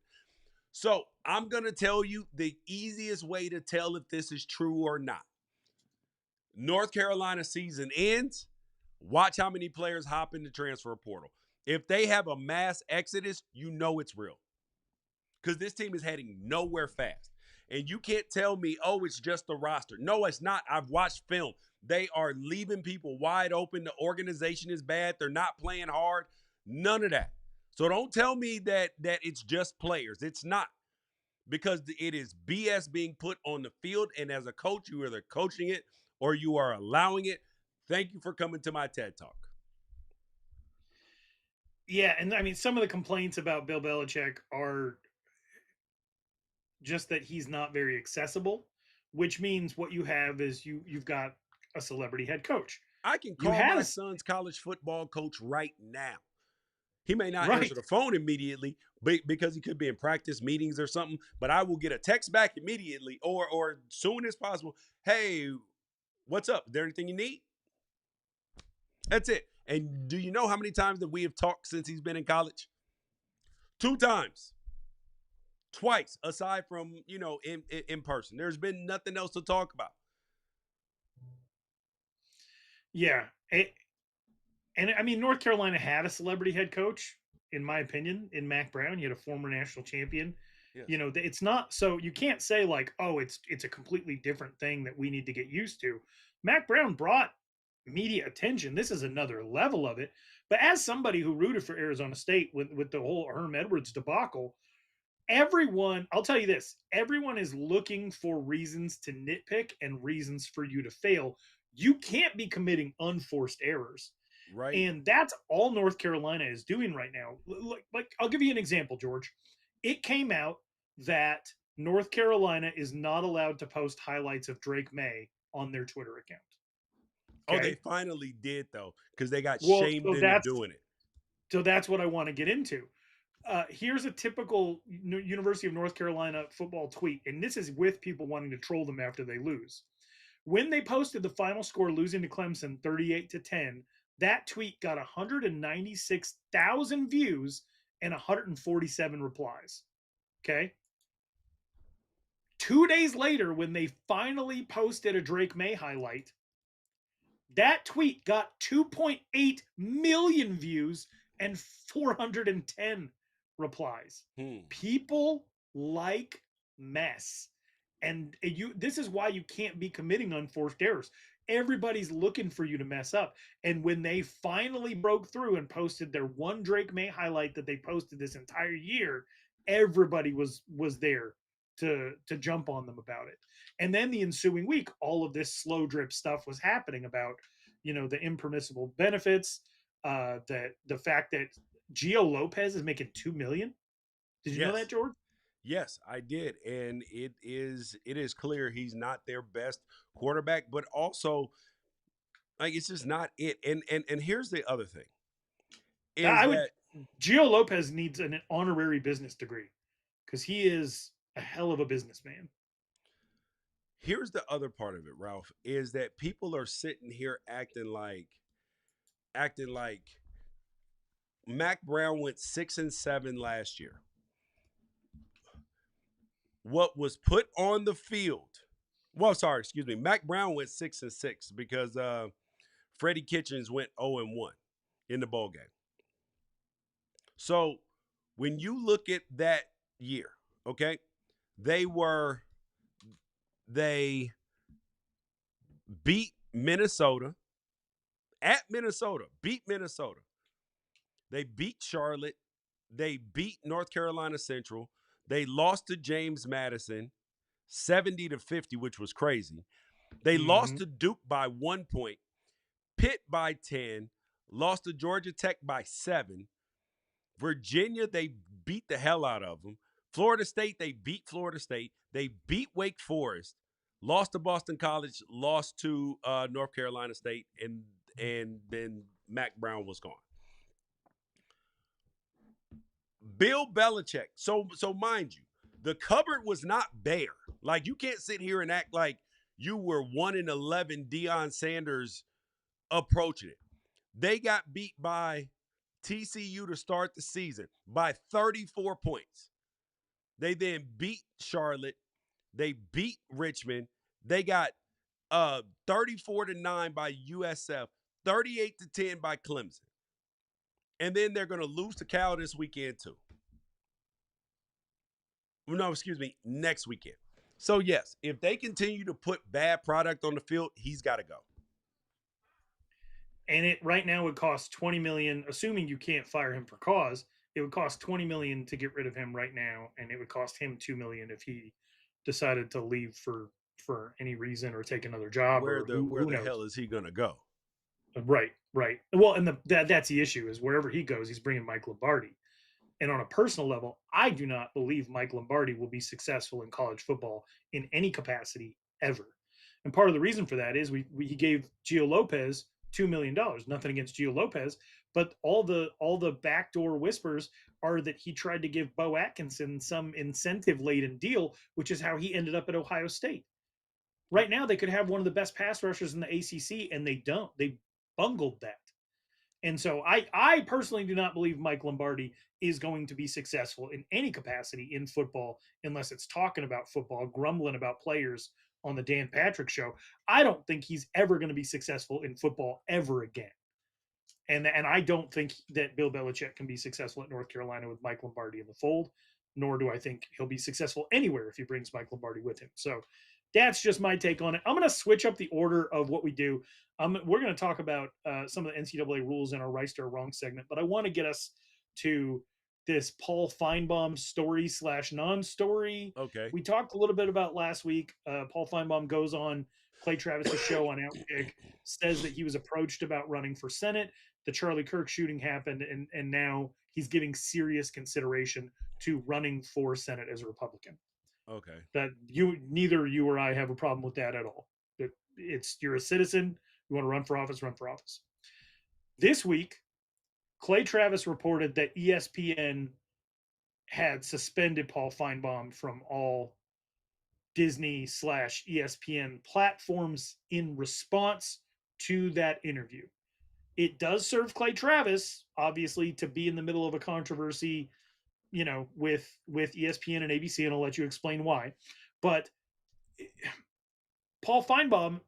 So I'm going to tell you the easiest way to tell if this is true or not. North Carolina season ends. Watch how many players hop in the transfer portal. If they have a mass exodus, you know it's real. Because this team is heading nowhere fast. And you can't tell me, oh, it's just the roster. No, it's not. I've watched film. They are leaving people wide open. The organization is bad. They're not playing hard. None of that. So don't tell me that it's just players. It's not. Because it is BS being put on the field. And as a coach, you are either coaching it or you are allowing it. Thank you for coming to my TED Talk. Yeah, and I mean, some of the complaints about Bill Belichick are just that he's not very accessible, which means what you have is you've got a celebrity head coach. I can call my son's college football coach right now. He may not answer the phone immediately because he could be in practice meetings or something, but I will get a text back immediately or soon as possible. Hey, what's up? Is there anything you need? That's it. And do you know how many times that we have talked since he's been in college? 2 times. Twice, aside from, in person. There's been nothing else to talk about. Yeah. And I mean, North Carolina had a celebrity head coach, in my opinion, in Mac Brown. He had a former national champion. Yes. It's not, so you can't say like, oh, it's a completely different thing that we need to get used to. Mac Brown brought media attention. This is another level of it. But as somebody who rooted for Arizona State with the whole Herm Edwards debacle, I'll tell you this, everyone is looking for reasons to nitpick and reasons for you to fail. You can't be committing unforced errors. Right. And that's all North Carolina is doing right now. Like, I'll give you an example, George. It came out that North Carolina is not allowed to post highlights of Drake May on their Twitter account. Okay? Oh, they finally did, though, because they got shamed into doing it. So that's what I want to get into. Here's a typical University of North Carolina football tweet, and this is with people wanting to troll them after they lose. When they posted the final score losing to Clemson 38-10, that tweet got 196,000 views and 147 replies. Okay. 2 days later, when they finally posted a Drake May highlight, that tweet got 2.8 million views and 410 replies. People like mess. And this is why you can't be committing unforced errors. Everybody's looking for you to mess up. And when they finally broke through and posted their one Drake May highlight that they posted this entire year, everybody was there to jump on them about it. And then the ensuing week, all of this slow drip stuff was happening about, the impermissible benefits, that the fact that Gio Lopez is making $2 million. Did you know that, George? Yes, I did, and it is clear he's not their best quarterback, but also like it's just not it. And here's the other thing: Gio Lopez needs an honorary business degree because he is a hell of a businessman. Here's the other part of it, Ralph, is that people are sitting here acting like Mac Brown went 6-7 last year. What was put on the field? Well, sorry, excuse me. Mac Brown went 6-6 because Freddie Kitchens went 0-1 in the bowl game. So when you look at that year, okay, they beat Minnesota at Minnesota, beat Minnesota. They beat Charlotte. They beat North Carolina Central. They lost to James Madison 70-50, which was crazy. They lost to Duke by 1 point, Pitt by 10, lost to Georgia Tech by 7. Virginia, they beat the hell out of them. Florida State, they beat Florida State. They beat Wake Forest, lost to Boston College, lost to North Carolina State, and then Mac Brown was gone. Bill Belichick. So mind you, the cupboard was not bare. Like, you can't sit here and act like you were 1-11 Deion Sanders approaching it. They got beat by TCU to start the season by 34 points. They then beat Charlotte. They beat Richmond. They got 34-9 by USF, 38-10 by Clemson. And then they're going to lose to Cal this weekend too. No, excuse me, next weekend. So yes, if they continue to put bad product on the field, he's got to go. And it right now would cost $20 million, assuming you can't fire him for cause. It would cost $20 million to get rid of him right now, and it would cost him $2 million if he decided to leave for any reason or take another job. Where the hell is he gonna go? Right. Well, and that's the issue is wherever he goes, he's bringing Mike Lombardi. And on a personal level, I do not believe Mike Lombardi will be successful in college football in any capacity ever. And part of the reason for that is he gave Gio Lopez $2 million. Nothing against Gio Lopez, but all the backdoor whispers are that he tried to give Bo Atkinson some incentive-laden deal, which is how he ended up at Ohio State. Right now, they could have one of the best pass rushers in the ACC, and they don't. They bungled that. And so I personally do not believe Mike Lombardi is going to be successful in any capacity in football unless it's talking about football, grumbling about players on the Dan Patrick Show. I don't think he's ever going to be successful in football ever again. And I don't think that Bill Belichick can be successful at North Carolina with Mike Lombardi in the fold, nor do I think he'll be successful anywhere if he brings Mike Lombardi with him. So that's just my take on it. I'm going to switch up the order of what we do. We're going to talk about some of the NCAA rules in our Right or Wrong segment, but I want to get us to this Paul Finebaum story / non-story. Okay. We talked a little bit about last week. Paul Finebaum goes on Clay Travis's show on Outkick, says that he was approached about running for Senate. The Charlie Kirk shooting happened, and now he's giving serious consideration to running for Senate as a Republican. Okay. That neither you or I have a problem with that at all. You're a citizen. You want to run for office, run for office. This week, Clay Travis reported that ESPN had suspended Paul Finebaum from all Disney/ESPN platforms in response to that interview. It does serve Clay Travis, obviously, to be in the middle of a controversy, with ESPN and ABC, and I'll let you explain why. But Paul Finebaum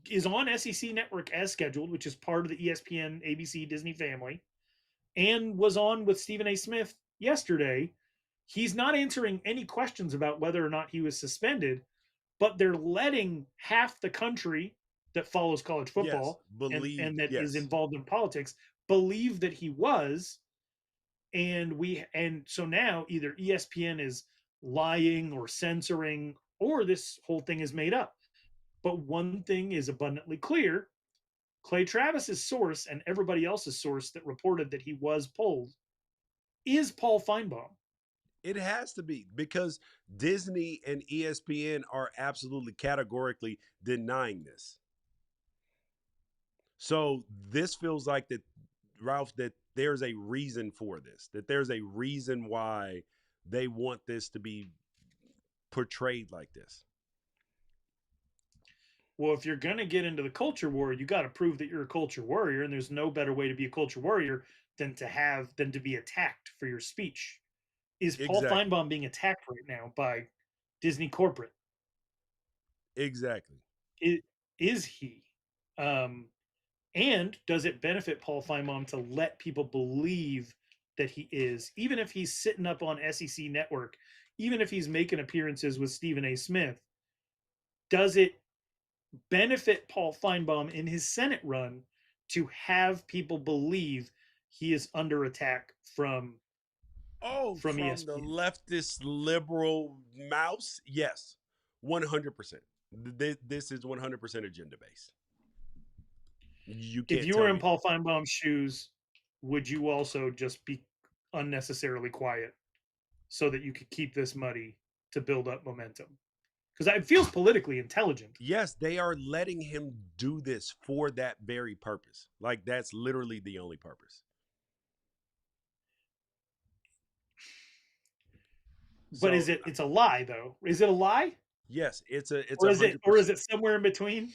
is on SEC Network as scheduled, which is part of the ESPN, ABC, Disney family, and was on with Stephen A. Smith yesterday. He's not answering any questions about whether or not he was suspended, but they're letting half the country that follows college Yes, football believe. and that is Yes, involved in politics believe that he was. And so now either ESPN is lying or censoring, or this whole thing is made up. But one thing is abundantly clear: Clay Travis's source and everybody else's source that reported that he was pulled is Paul Finebaum. it has to be because Disney and ESPN are absolutely categorically denying this. So this feels like that, Ralph, that there's a reason for this, that there's a reason why they want this to be portrayed like this. Well, if you're going to get into the culture war, you got to prove that you're a culture warrior, and there's no better way to be a culture warrior than to be attacked for your speech. Is Paul Exactly. Finebaum being attacked right now by Disney corporate? Exactly. Is he? Um, and does it benefit Paul Finebaum to let people believe that he is, even if he's sitting up on SEC Network, even if he's making appearances with Stephen A. Smith? Does it benefit Paul Finebaum in his Senate run to have people believe he is under attack Oh, from from the ESPN? leftist liberal mouse? Yes, 100%. This is 100% agenda based. You If can't you tell were in me. Paul Finebaum's shoes, would you also just be unnecessarily quiet so that you could keep this muddy to build up momentum? Because it feels politically intelligent. Yes, they are letting him do this for that very purpose. Like that's literally the only purpose. But So it's a lie though? Is it a lie? yes, it's Or a is it hundred percent. somewhere in between?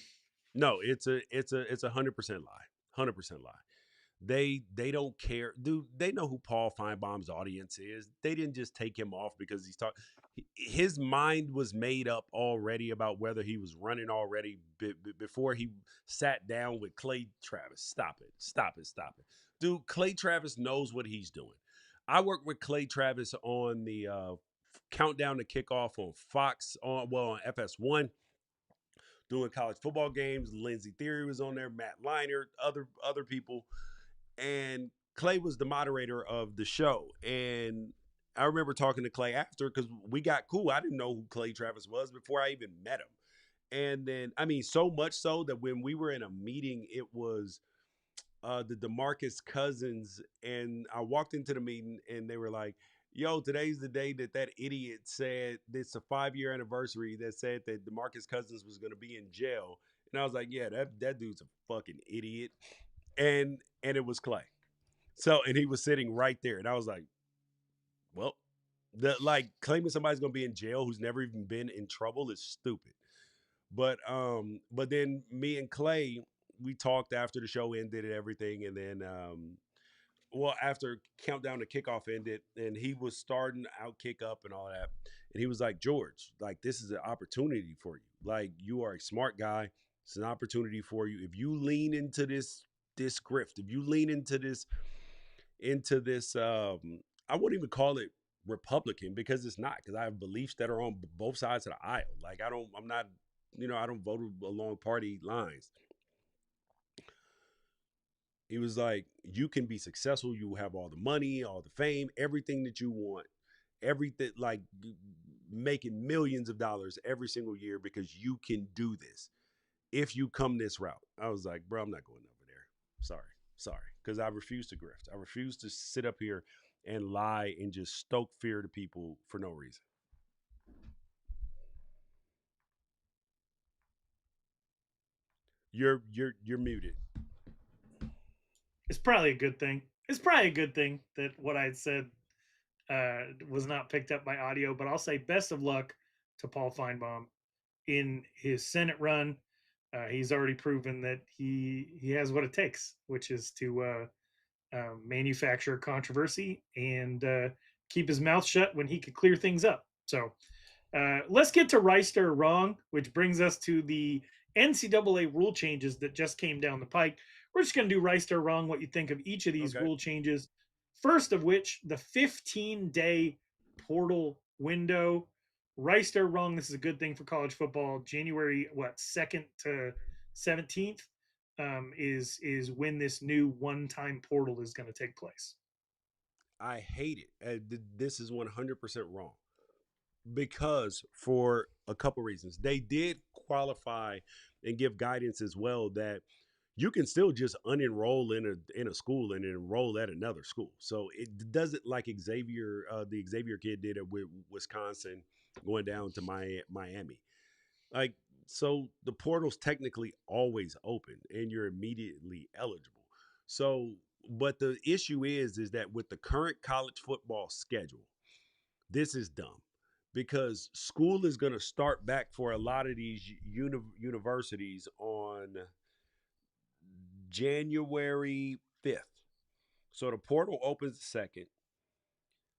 No, it's 100% lie. 100% lie. They don't care, dude. They know who Paul Feinbaum's audience is. They didn't just take him off because he's talking. His mind was made up already about whether he was running already before he sat down with Clay Travis. Stop it! Stop it! Stop it, dude. Clay Travis knows what he's doing. I worked with Clay Travis on the countdown to kickoff on Fox on FS1 doing college football games. Lindsey Theory was on there, Matt Leinart, other people, and Clay was the moderator of the show. And I remember talking to Clay after because we got cool. I didn't know who Clay Travis was before I even met him. And then, I mean, so much so that when we were in a meeting, it was the DeMarcus Cousins, and I walked into the meeting, and they were like, "Yo, today's the day that that idiot said it's a 5 year anniversary that said that DeMarcus Cousins was going to be in jail." And I was like, "Yeah, that dude's a fucking idiot." And it was Clay. So and he was sitting right there, and I was like, "Well, the like claiming somebody's going to be in jail who's never even been in trouble is stupid." But then me and Clay, we talked after the show ended and everything, and then well, after countdown to kickoff ended, and he was starting out kick up and all that, and he was like, "George, like this is an opportunity for you. Like you are a smart guy. It's an opportunity for you. If you lean into this grift, if you lean into this, I wouldn't even call it Republican because it's not, because I have beliefs that are on both sides of the aisle. Like I'm not, I don't vote along party lines." He was like, "You can be successful. You have all the money, all the fame, everything that you want, everything, like making millions of dollars every single year because you can do this if you come this route." I was like, "Bro, I'm not going over there. Sorry, because I refuse to grift. I refuse to sit up here and lie and just stoke fear to people for no reason." You're muted. It's probably a good thing. It's probably a good thing that what I said was not picked up by audio, but I'll say best of luck to Paul Finebaum in his Senate run. He's already proven that he has what it takes, which is to manufacture controversy and keep his mouth shut when he could clear things up. So let's get to Wrighster Wrong, which brings us to the NCAA rule changes that just came down the pike. We're just going to do Wrighster Wrong, what you think of each of these Okay. rule changes. First of which, the 15-day portal window. Wrighster Wrong, this is a good thing for college football. January, 2nd to 17th is when this new one-time portal is going to take place. I hate it. This is 100% wrong because for a couple reasons. They did qualify and give guidance as well that you can still just unenroll in a school and enroll at another school. So it doesn't like Xavier, the Xavier kid did it with Wisconsin going down to Miami. Like, so the portal's technically always open and you're immediately eligible. So, but the issue is that with the current college football schedule, this is dumb because school is going to start back for a lot of these universities on January 5th. So the portal opens the second.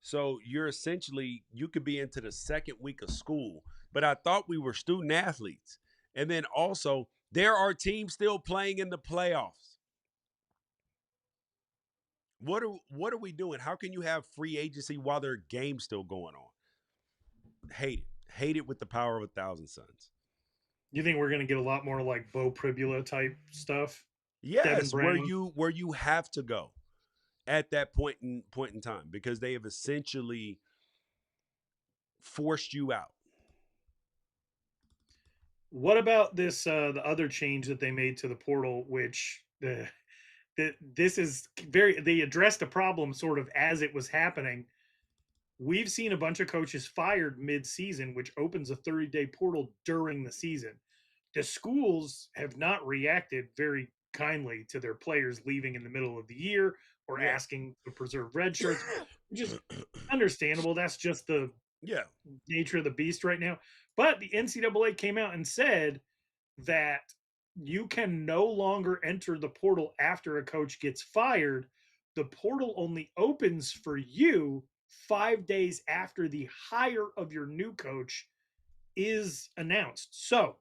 So you're essentially, you could be into the second week of school. But I thought we were student athletes. And then also, there are teams still playing in the playoffs. What are we doing? How can you have free agency while there are games still going on? Hate it. Hate it with the power of 1,000 suns. You think we're going to get a lot more like Bo Pribula type stuff? Devin Yes, Brown? where you have to go at that point in time because they have essentially forced you out. What about this? The other change that they made to the portal, which this is very, they addressed a problem sort of as it was happening. We've seen a bunch of coaches fired mid-season, which opens a 30-day portal during the season. The schools have not reacted very kindly to their players leaving in the middle of the year or Yeah. asking to preserve red shirts, which is understandable. That's just the Yeah. nature of the beast right now. But the NCAA came out and said that you can no longer enter the portal after a coach gets fired. The portal only opens for you 5 days after the hire of your new coach is announced. So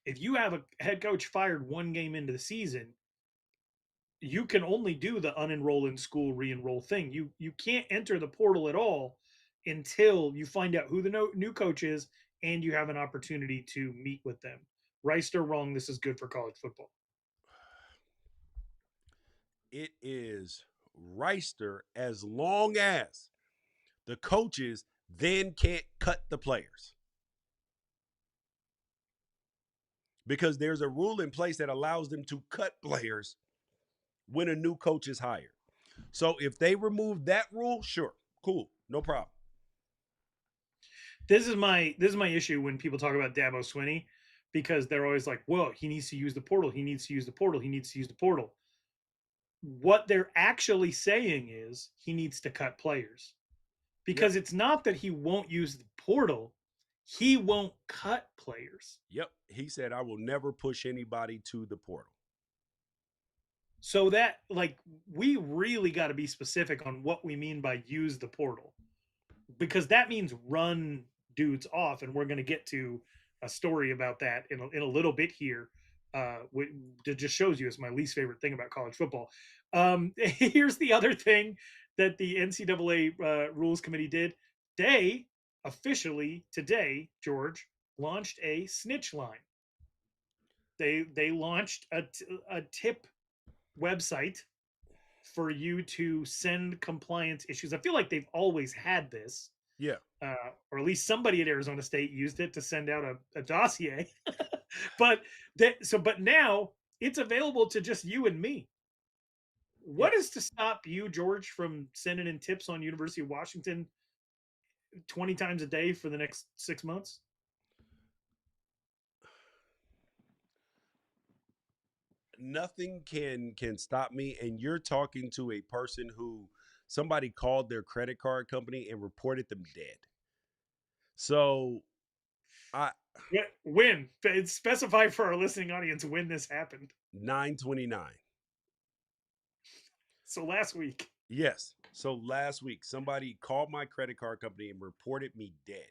if you have a head coach fired one game into the season, you can only do the unenroll in school re-enroll thing. You can't enter the portal at all until you find out who the new coach is and you have an opportunity to meet with them. Right or wrong, this is good for college football. It is Reister as long as the coaches then can't cut the players. Because there's a rule in place that allows them to cut players when a new coach is hired. So if they remove that rule, sure, cool, no problem. This is my issue when people talk about Dabo Swinney, because they're always like, "Well, he needs to use the portal. He needs to use the portal. He needs to use the portal." What they're actually saying is he needs to cut players, Yep. because it's not that he won't use the portal, he won't cut players. Yep. He said, I will never push anybody to the portal. So that, like, we really got to be specific on what we mean by use the portal, because that means run dudes off, and we're going to get to a story about that in a little bit here. It just shows you it's my least favorite thing about college football. Here's the other thing that the NCAA rules committee did. They officially today, George, launched a snitch line. They launched a tip website for you to send compliance issues. I feel like they've always had this, Yeah. or at least somebody at Arizona State used it to send out a dossier. but but now it's available to just you and me. What Yes. is to stop you, George, from sending in tips on University of Washington 20 times a day for the next 6 months? nothing can stop me. And you're talking to a person who somebody called their credit card company and reported them dead. So I When? Specify for our listening audience when this happened. 9/29. So last week. Yes. So last week somebody called my credit card company and reported me dead.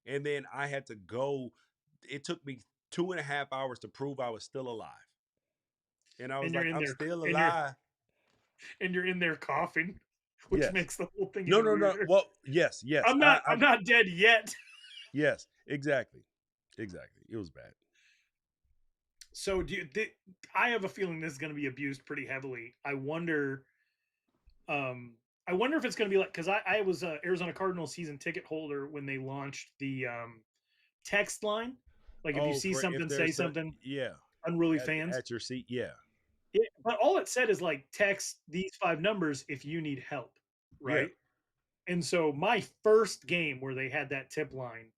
And then I had to go. It took me 2.5 hours to prove I was still alive. And I was And you're like, in I'm there still and you're alive. and you're in there coughing, which Yes. makes the whole thing No, even no, no. weirder. Well, yes, yes. I'm not dead yet. Yes, exactly. Exactly. It was bad. So I have a feeling this is going to be abused pretty heavily. Um I wonder if it's going to be like, because I was a Arizona Cardinals season ticket holder when they launched the text line. Like if you Oh, see for if something, say there's a something, yeah, unruly fans. at your seat, yeah. But all it said is like text these 5 numbers if you need help, Yeah. right? And so my first game where they had that tip line,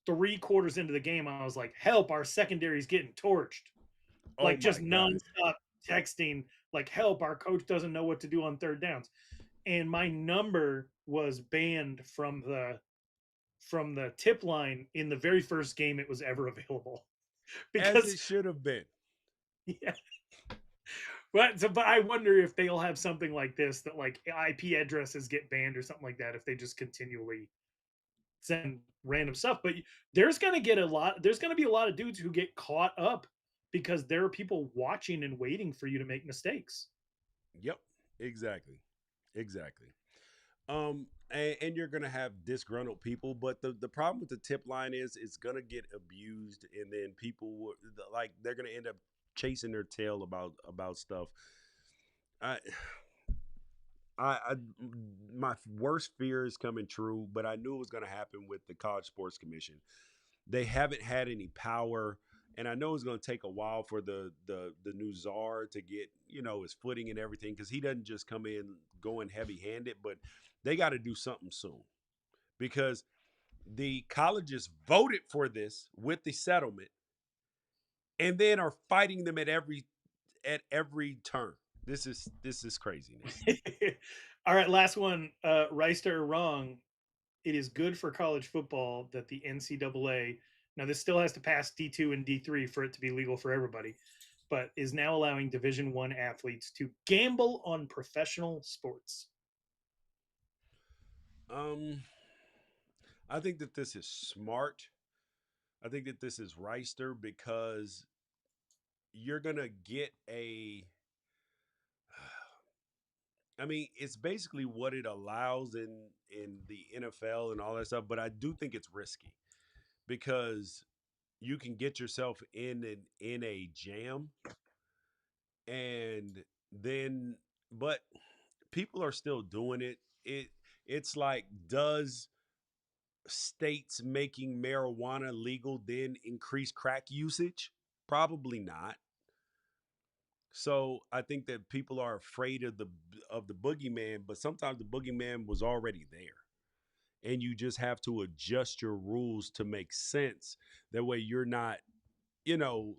3 quarters into the game, I was like, "Help! Our secondary's getting torched." Oh Like my just God. nonstop texting, like, "Help! Our coach doesn't know what to do on third downs." And my number was banned from the tip line in the very first game it was ever available As because it should have been. yeah. But I wonder if they'll have something like this, that like IP addresses get banned or something like that if they just continually send random stuff. But there's going to be a lot of dudes who get caught up because there are people watching and waiting for you to make mistakes. Yep. Exactly. Exactly. And you're gonna have disgruntled people, but the problem with the tip line is it's gonna get abused, and then like they're gonna end up chasing their tail about stuff. I, I my worst fear is coming true, but I knew it was gonna happen with the College Sports Commission. They haven't had any power, and I know it's going to take a while for the new czar to get his footing and everything, because he doesn't just come in going heavy handed, but they got to do something soon, because the colleges voted for this with the settlement and then are fighting them at every turn. This is craziness. All right, last one. Right or wrong? It is good for college football that the NCAA, now this still has to pass D2 and D3 for it to be legal for everybody, but is now allowing Division 1 athletes to gamble on professional sports. Um, I think that this is smart. I think that this is Reister, because you're gonna get a I mean, it's basically what it allows in the NFL and all that stuff, but I do think it's risky, because you can get yourself in a jam, and then but people are still doing it. It's like, does states making marijuana legal then increase crack usage? Probably not. So I think that people are afraid of the boogeyman, but sometimes the boogeyman was already there, and you just have to adjust your rules to make sense. That way, you're not,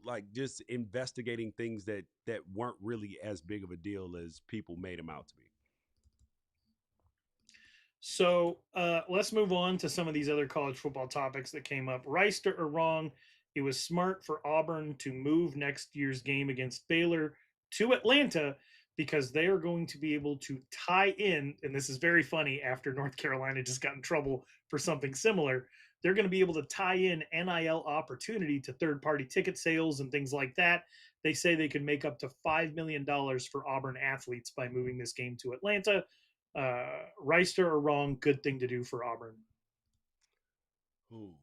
like just investigating things that weren't really as big of a deal as people made them out to be. So let's move on to some of these other college football topics that came up. Right or wrong? It was smart for Auburn to move next year's game against Baylor to Atlanta because they are going to be able to tie in, and this is very funny after North Carolina just got in trouble for something similar. They're going to be able to tie in NIL opportunity to third party ticket sales and things like that. They say they could make up to $5 million for Auburn athletes by moving this game to Atlanta. Reister or wrong? Good thing to do for Auburn. Ooh.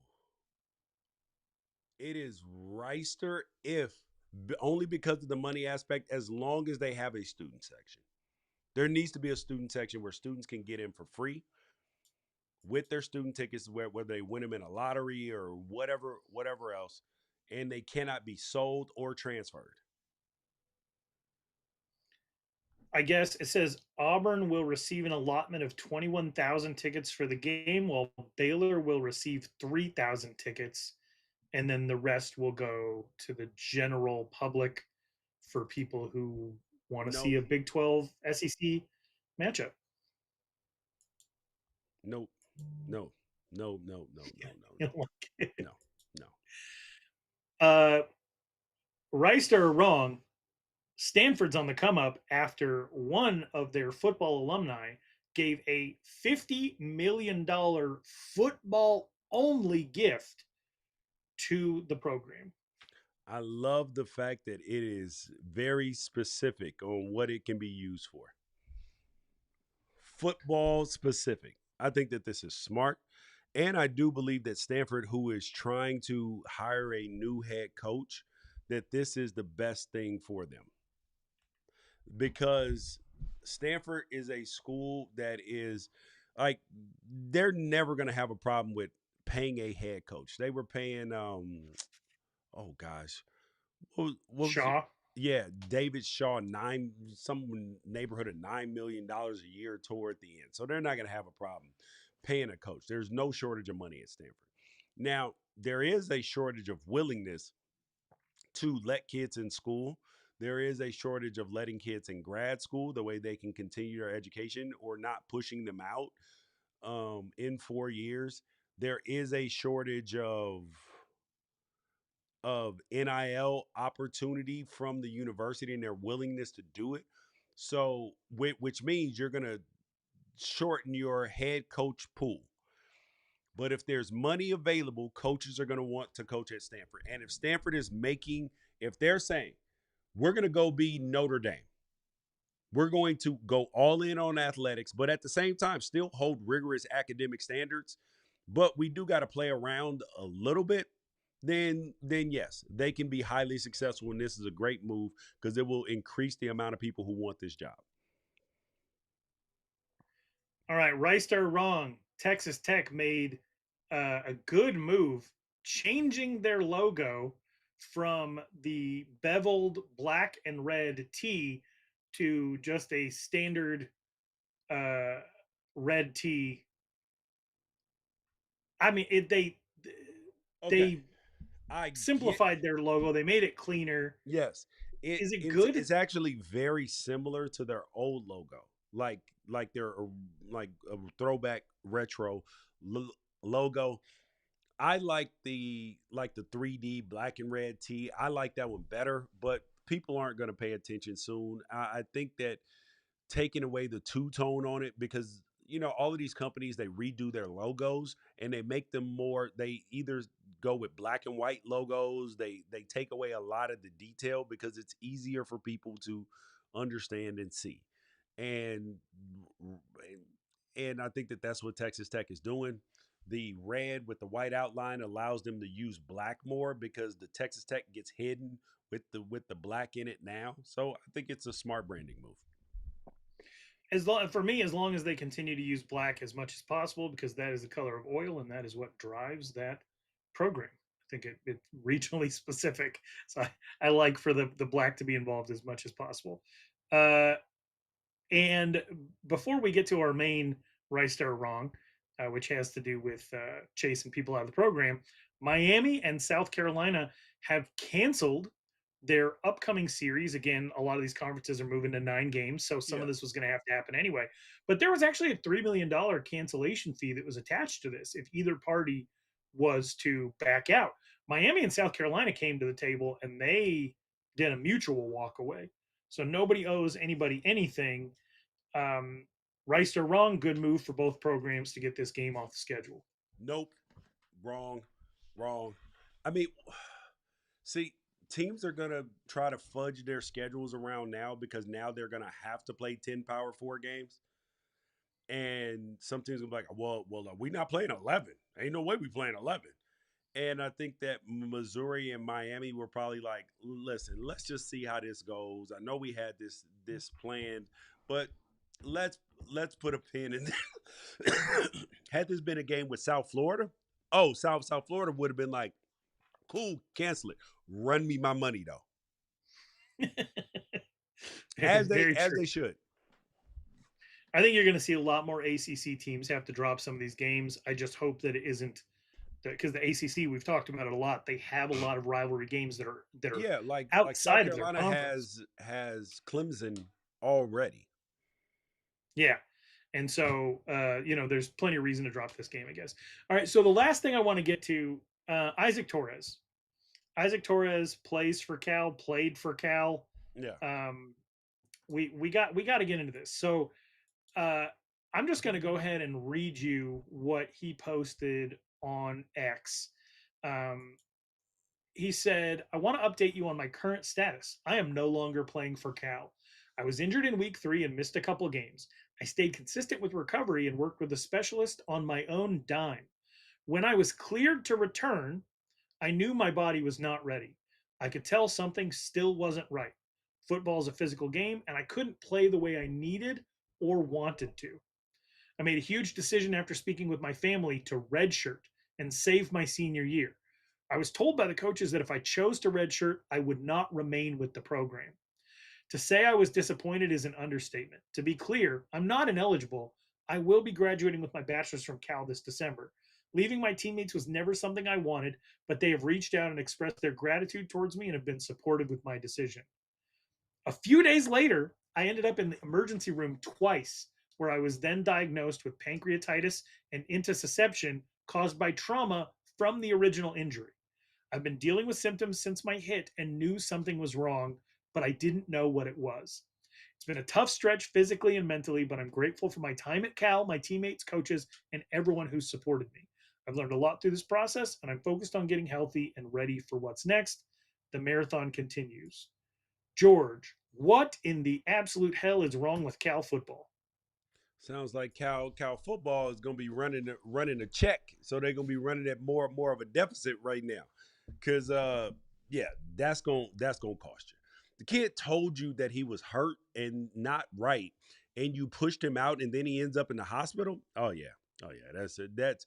It is Reister, if only because of the money aspect, as long as they have a student section. There needs to be a student section where students can get in for free with their student tickets, whether they win them in a lottery or whatever else, and they cannot be sold or transferred. I guess it says Auburn will receive an allotment of 21,000 tickets for the game, while Baylor will receive 3,000 tickets, and then the rest will go to the general public. for people who want to No, see a Big 12 SEC matchup. nope, no, no, no, no, no, You no, know, like, no, no. uh, right or wrong, Stanford's on the come up after one of their football alumni gave a $50 million football only gift to the program. I love the fact that it is very specific on what it can be used for. Football specific. I think that this is smart. And I do believe that Stanford, who is trying to hire a new head coach, that this is the best thing for them. Because Stanford is a school that is like they're never going to have a problem with paying a head coach. They were paying oh gosh, what was Shaw. yeah, David Shaw some neighborhood of $9 million a year toward the end. So they're not going to have a problem paying a coach. There's no shortage of money at Stanford. Now there is a shortage of willingness to let kids in school. There is a shortage of letting kids in grad school the way they can continue their education or not pushing them out in 4 years. There is a shortage of NIL opportunity from the university and their willingness to do it. So, which means you're going to shorten your head coach pool. But if there's money available, coaches are going to want to coach at Stanford. And if Stanford is making, if they're saying, we're going to go be Notre Dame, we're going to go all in on athletics, but at the same time, still hold rigorous academic standards, but we do got to play around a little bit, then yes, they can be highly successful. And this is a great move because it will increase the amount of people who want this job. All right, right or wrong, Texas Tech made a good move changing their logo from the beveled black and red T to just a standard uh, red T. I mean, Okay. they I get simplified their logo. They made it cleaner. Yes. Is it It's good? it's actually very similar to their old logo. Like their like a throwback retro logo. I like the 3D black and red tee. I like that one better, but people aren't going to pay attention soon. I think that taking away the two tone on it because all of these companies they redo their logos and they make them more. They either go with black and white logos. They take away a lot of the detail because it's easier for people to understand and see. And and I think that that's what Texas Tech is doing. The red with the white outline allows them to use black more because the Texas Tech gets hidden with the black in it now. So I think it's a smart branding move. For me, as long as they continue to use black as much as possible, because that is the color of oil and that is what drives that program. I think it's regionally specific, so I like for the black to be involved as much as possible. Uh, and before we get to our main right or wrong, which has to do with chasing people out of the program, Miami and South Carolina have canceled their upcoming series. Again, a lot of these conferences are moving to 9 games, so some of Yeah. this was going to have to happen anyway. But there was actually a $3 million cancellation fee that was attached to this if either party was to back out. Miami and South Carolina came to the table and they did a mutual walk away. So nobody owes anybody anything. Right or wrong, good move for both programs to get this game off the schedule. Nope. Wrong. Wrong. I mean, see, teams are going to try to fudge their schedules around now because now they're going to have to play 10 Power 4 games. And some teams will be like, well, we not playing 11. Ain't no way we playing 11. And I think that Missouri and Miami were probably like, listen, let's just see how this goes. I know we had this planned, but let's put a pin in there. Had this been a game with South Florida, South Florida would have been like, cool, cancel it. Run me my money though. As they Very as true. they should. I think you're going to see a lot more ACC teams have to drop some of these games. I just hope that it isn't because the ACC, we've talked about it a lot. They have a lot of rivalry games that are Yeah, like South outside of their Carolina conference. has Clemson already. Yeah. And so, there's plenty of reason to drop this game, I guess. All right. So the last thing I want to get to, Isaac Torres. Isaac Torres plays for Cal, played for Cal. Yeah. Um, we got to get into this. So uh, I'm just going to go ahead and read you what he posted on X. Um, he said, I want to update you on my current status. I am no longer playing for Cal. I was injured in week 3 and missed a couple games. I stayed consistent with recovery and worked with a specialist on my own dime. When I was cleared to return, I knew my body was not ready. I could tell something still wasn't right. Football is a physical game, and I couldn't play the way I needed or wanted to. I made a huge decision after speaking with my family to redshirt and save my senior year. I was told by the coaches that if I chose to redshirt, I would not remain with the program. To say I was disappointed is an understatement. To be clear, I'm not ineligible. I will be graduating with my bachelor's from Cal this December. Leaving my teammates was never something I wanted, but they have reached out and expressed their gratitude towards me and have been supportive with my decision. A few days later, I ended up in the emergency room twice, where I was then diagnosed with pancreatitis and intussusception caused by trauma from the original injury. I've been dealing with symptoms since my hit and knew something was wrong, but I didn't know what it was. It's been a tough stretch physically and mentally, but I'm grateful for my time at Cal, my teammates, coaches, and everyone who's supported me. I've learned a lot through this process, and I'm focused on getting healthy and ready for what's next. The marathon continues. George, what in the absolute hell is wrong with Cal football? Sounds like Cal football is going to be running a check, so they're going to be running at more of a deficit right now. Cause yeah, that's gonna cost you. The kid told you that he was hurt and not right, and you pushed him out, and then he ends up in the hospital. Oh yeah, that's it. That's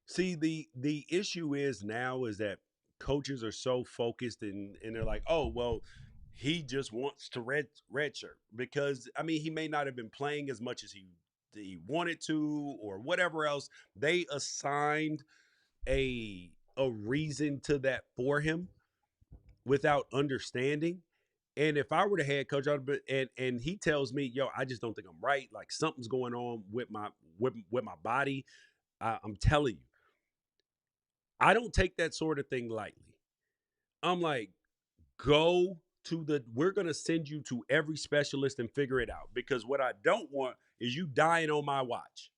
see the issue is now is that coaches are so focused and they're like, oh well, he just wants to redshirt because I mean he may not have been playing as much as he wanted to or whatever else. They assigned a reason to that for him without understanding. And if I were the head coach, I'd be, and he tells me, "Yo, I just don't think I'm right. Like something's going on with my body." I'm telling you, I don't take that sort of thing lightly. I'm like, go to the. We're gonna send you to every specialist and figure it out because what I don't want is you dying on my watch.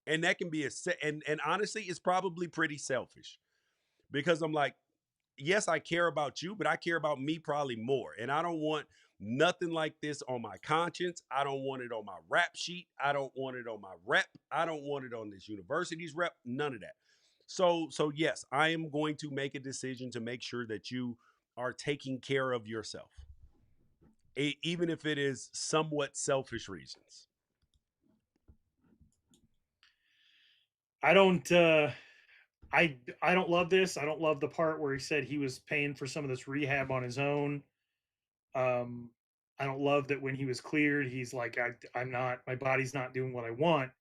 And that can be and honestly, it's probably pretty selfish because I'm like, yes, I care about you, but I care about me probably more. And I don't want nothing like this on my conscience. I don't want it on my rap sheet. I don't want it on my rep. I don't want it on this university's rep. None of that. So yes, I am going to make a decision to make sure that you are taking care of yourself, even if it is somewhat selfish reasons. I don't I don't love this. I don't love the part where he said he was paying for some of this rehab on his own. Um, I don't love that when he was cleared, he's like, I'm not, my body's not doing what I want.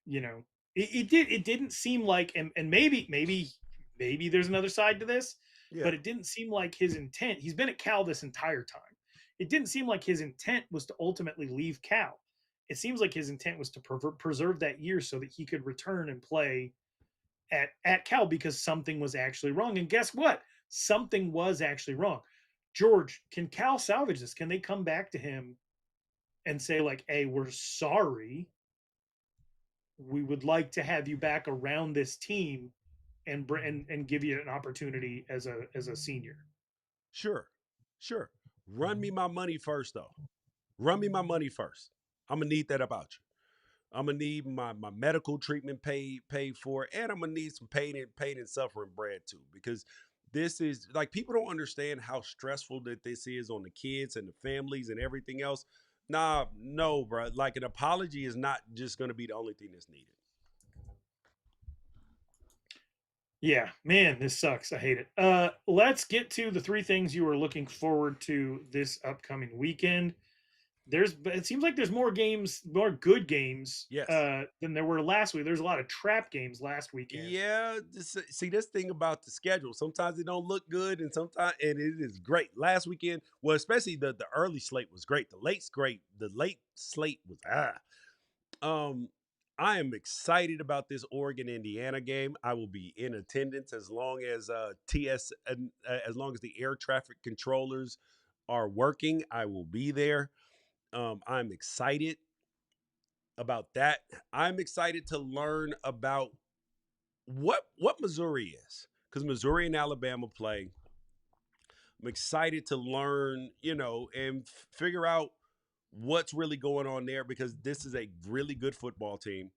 You know, it didn't seem like, and maybe there's another side to this, Yeah, but it didn't seem like his intent. He's been at Cal this entire time. It didn't seem like his intent was to ultimately leave Cal. It seems like his intent was to preserve that year so that he could return and play at Cal because something was actually wrong. And guess what? Something was actually wrong. George, can Cal salvage this? Can they come back to him and say like, "Hey, we're sorry. We would like to have you back around this team and give you an opportunity as a senior." sure, sure. Run me my money first, though. Run me my money first. I'm gonna need that about you. I'm gonna need my medical treatment paid for, and I'm gonna need some pain and suffering bread too, because this is like people don't understand how stressful that this is on the kids and the families and everything else. Nah, no, bro. Like an apology is not just gonna be the only thing that's needed. Yeah, man, this sucks. I hate it. Let's get to the three things you are looking forward to this upcoming weekend. it seems like there's more games, more good games Yes. than there were last week. There's a lot of trap games last weekend. Yeah, see this thing about the schedule. Sometimes it don't look good, and sometimes and it is great. Last weekend, well, especially the early slate was great. The late slate was Um, I am excited about this Oregon Indiana game. I will be in attendance as long as as long as the air traffic controllers are working. I will be there. I'm excited about that. I'm excited to learn about what Missouri is because Missouri and Alabama play. I'm excited to learn, and figure out what's really going on there because this is a really good football team,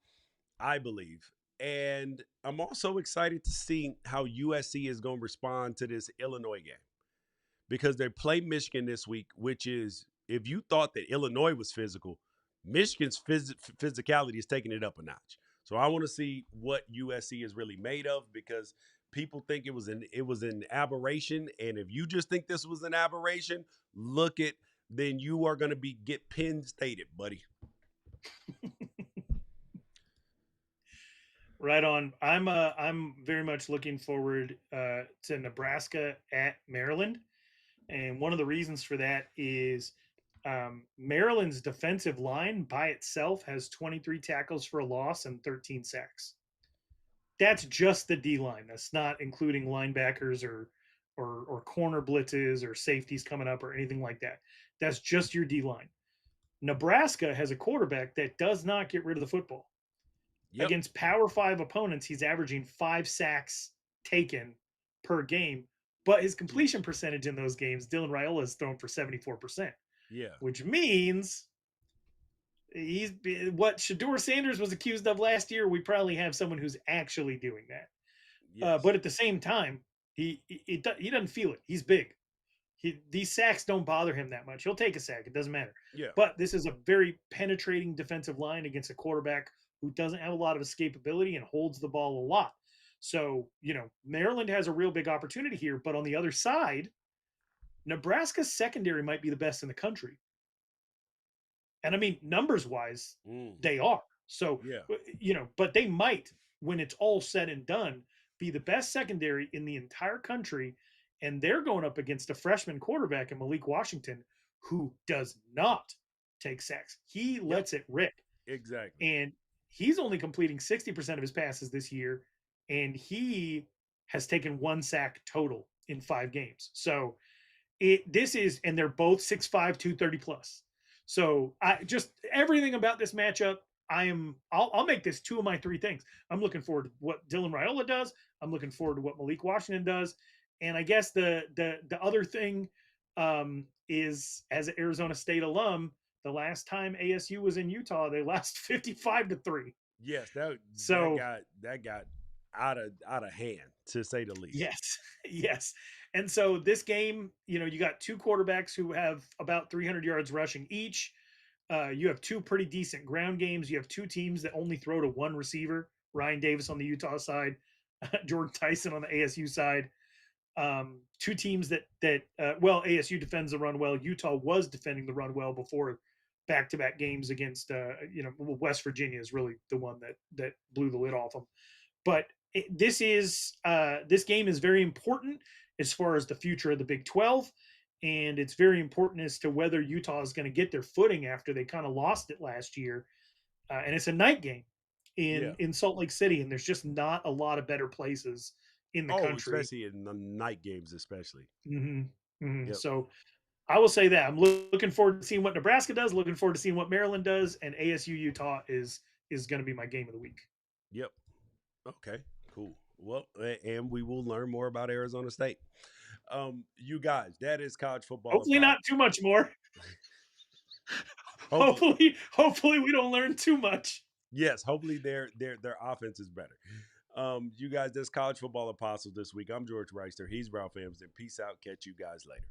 I believe. And I'm also excited to see how USC is going to respond to this Illinois game because they play Michigan this week, which is, if you thought that Illinois was physical, Michigan's physicality is taking it up a notch. So I want to see what USC is really made of because people think it was an aberration, and if you just think this was an aberration, then you are going to get Penn Stated, buddy. Right on. I'm very much looking forward to Nebraska at Maryland, and one of the reasons for that is Maryland's defensive line by itself has 23 tackles for a loss and 13 sacks. That's just the D line. That's not including linebackers or corner blitzes or safeties coming up or anything like that. That's just your D line. Nebraska has a quarterback that does not get rid of the football. Yep. Against Power 5 opponents, he's averaging 5 sacks taken per game, but his completion percentage in those games, Dylan Raiola is thrown for 74%. Yeah. Which means he's what Shedeur Sanders was accused of last year. We probably have someone who's actually doing that. Yes. But at the same time, he doesn't feel it. He's big. These sacks don't bother him that much. He'll take a sack. It doesn't matter. Yeah. But this is a very penetrating defensive line against a quarterback who doesn't have a lot of escapability and holds the ball a lot. So, Maryland has a real big opportunity here. But on the other side, Nebraska's secondary might be the best in the country. And I mean, numbers wise, they are. So, yeah. But they might, when it's all said and done, be the best secondary in the entire country. And they're going up against a freshman quarterback in Malik Washington who does not take sacks. He lets it rip. Exactly. And he's only completing 60% of his passes this year. And he has taken 1 sack total in 5 games. So and they're both 6'5", 230 plus. So everything about this matchup, I'll make this 2 of my 3 things. I'm looking forward to what Dylan Raiola does. I'm looking forward to what Malik Washington does. And I guess the other thing is, as an Arizona State alum, the last time ASU was in Utah, they lost 55-3. Yes, that got out of hand, to say the least. Yes. And so this game, you got 2 quarterbacks who have about 300 yards rushing each. You have 2 pretty decent ground games. You have 2 teams that only throw to 1 receiver. Ryan Davis on the Utah side, Jordan Tyson on the ASU side. 2 teams that ASU defends the run well. Utah was defending the run well before back-to-back games against West Virginia is really the one that blew the lid off them. But this game is very important as far as the future of the Big 12, and it's very important as to whether Utah is going to get their footing after they kind of lost it last year. And it's a night game in Salt Lake City, and there's just not a lot of better places in the country, especially in the night games, especially. Mm-hmm. Mm-hmm. Yep. So I will say that I'm looking forward to seeing what Nebraska does, looking forward to seeing what Maryland does, and ASU Utah is going to be my game of the week. Yep. Okay, cool. Well, and we will learn more about Arizona State. You guys, that is college football. Hopefully not too much more. Hopefully we don't learn too much. Yes, hopefully their offense is better. You guys, that's College Football Apostles this week. I'm George Wrighster. He's Ralph Amsden. Peace out. Catch you guys later.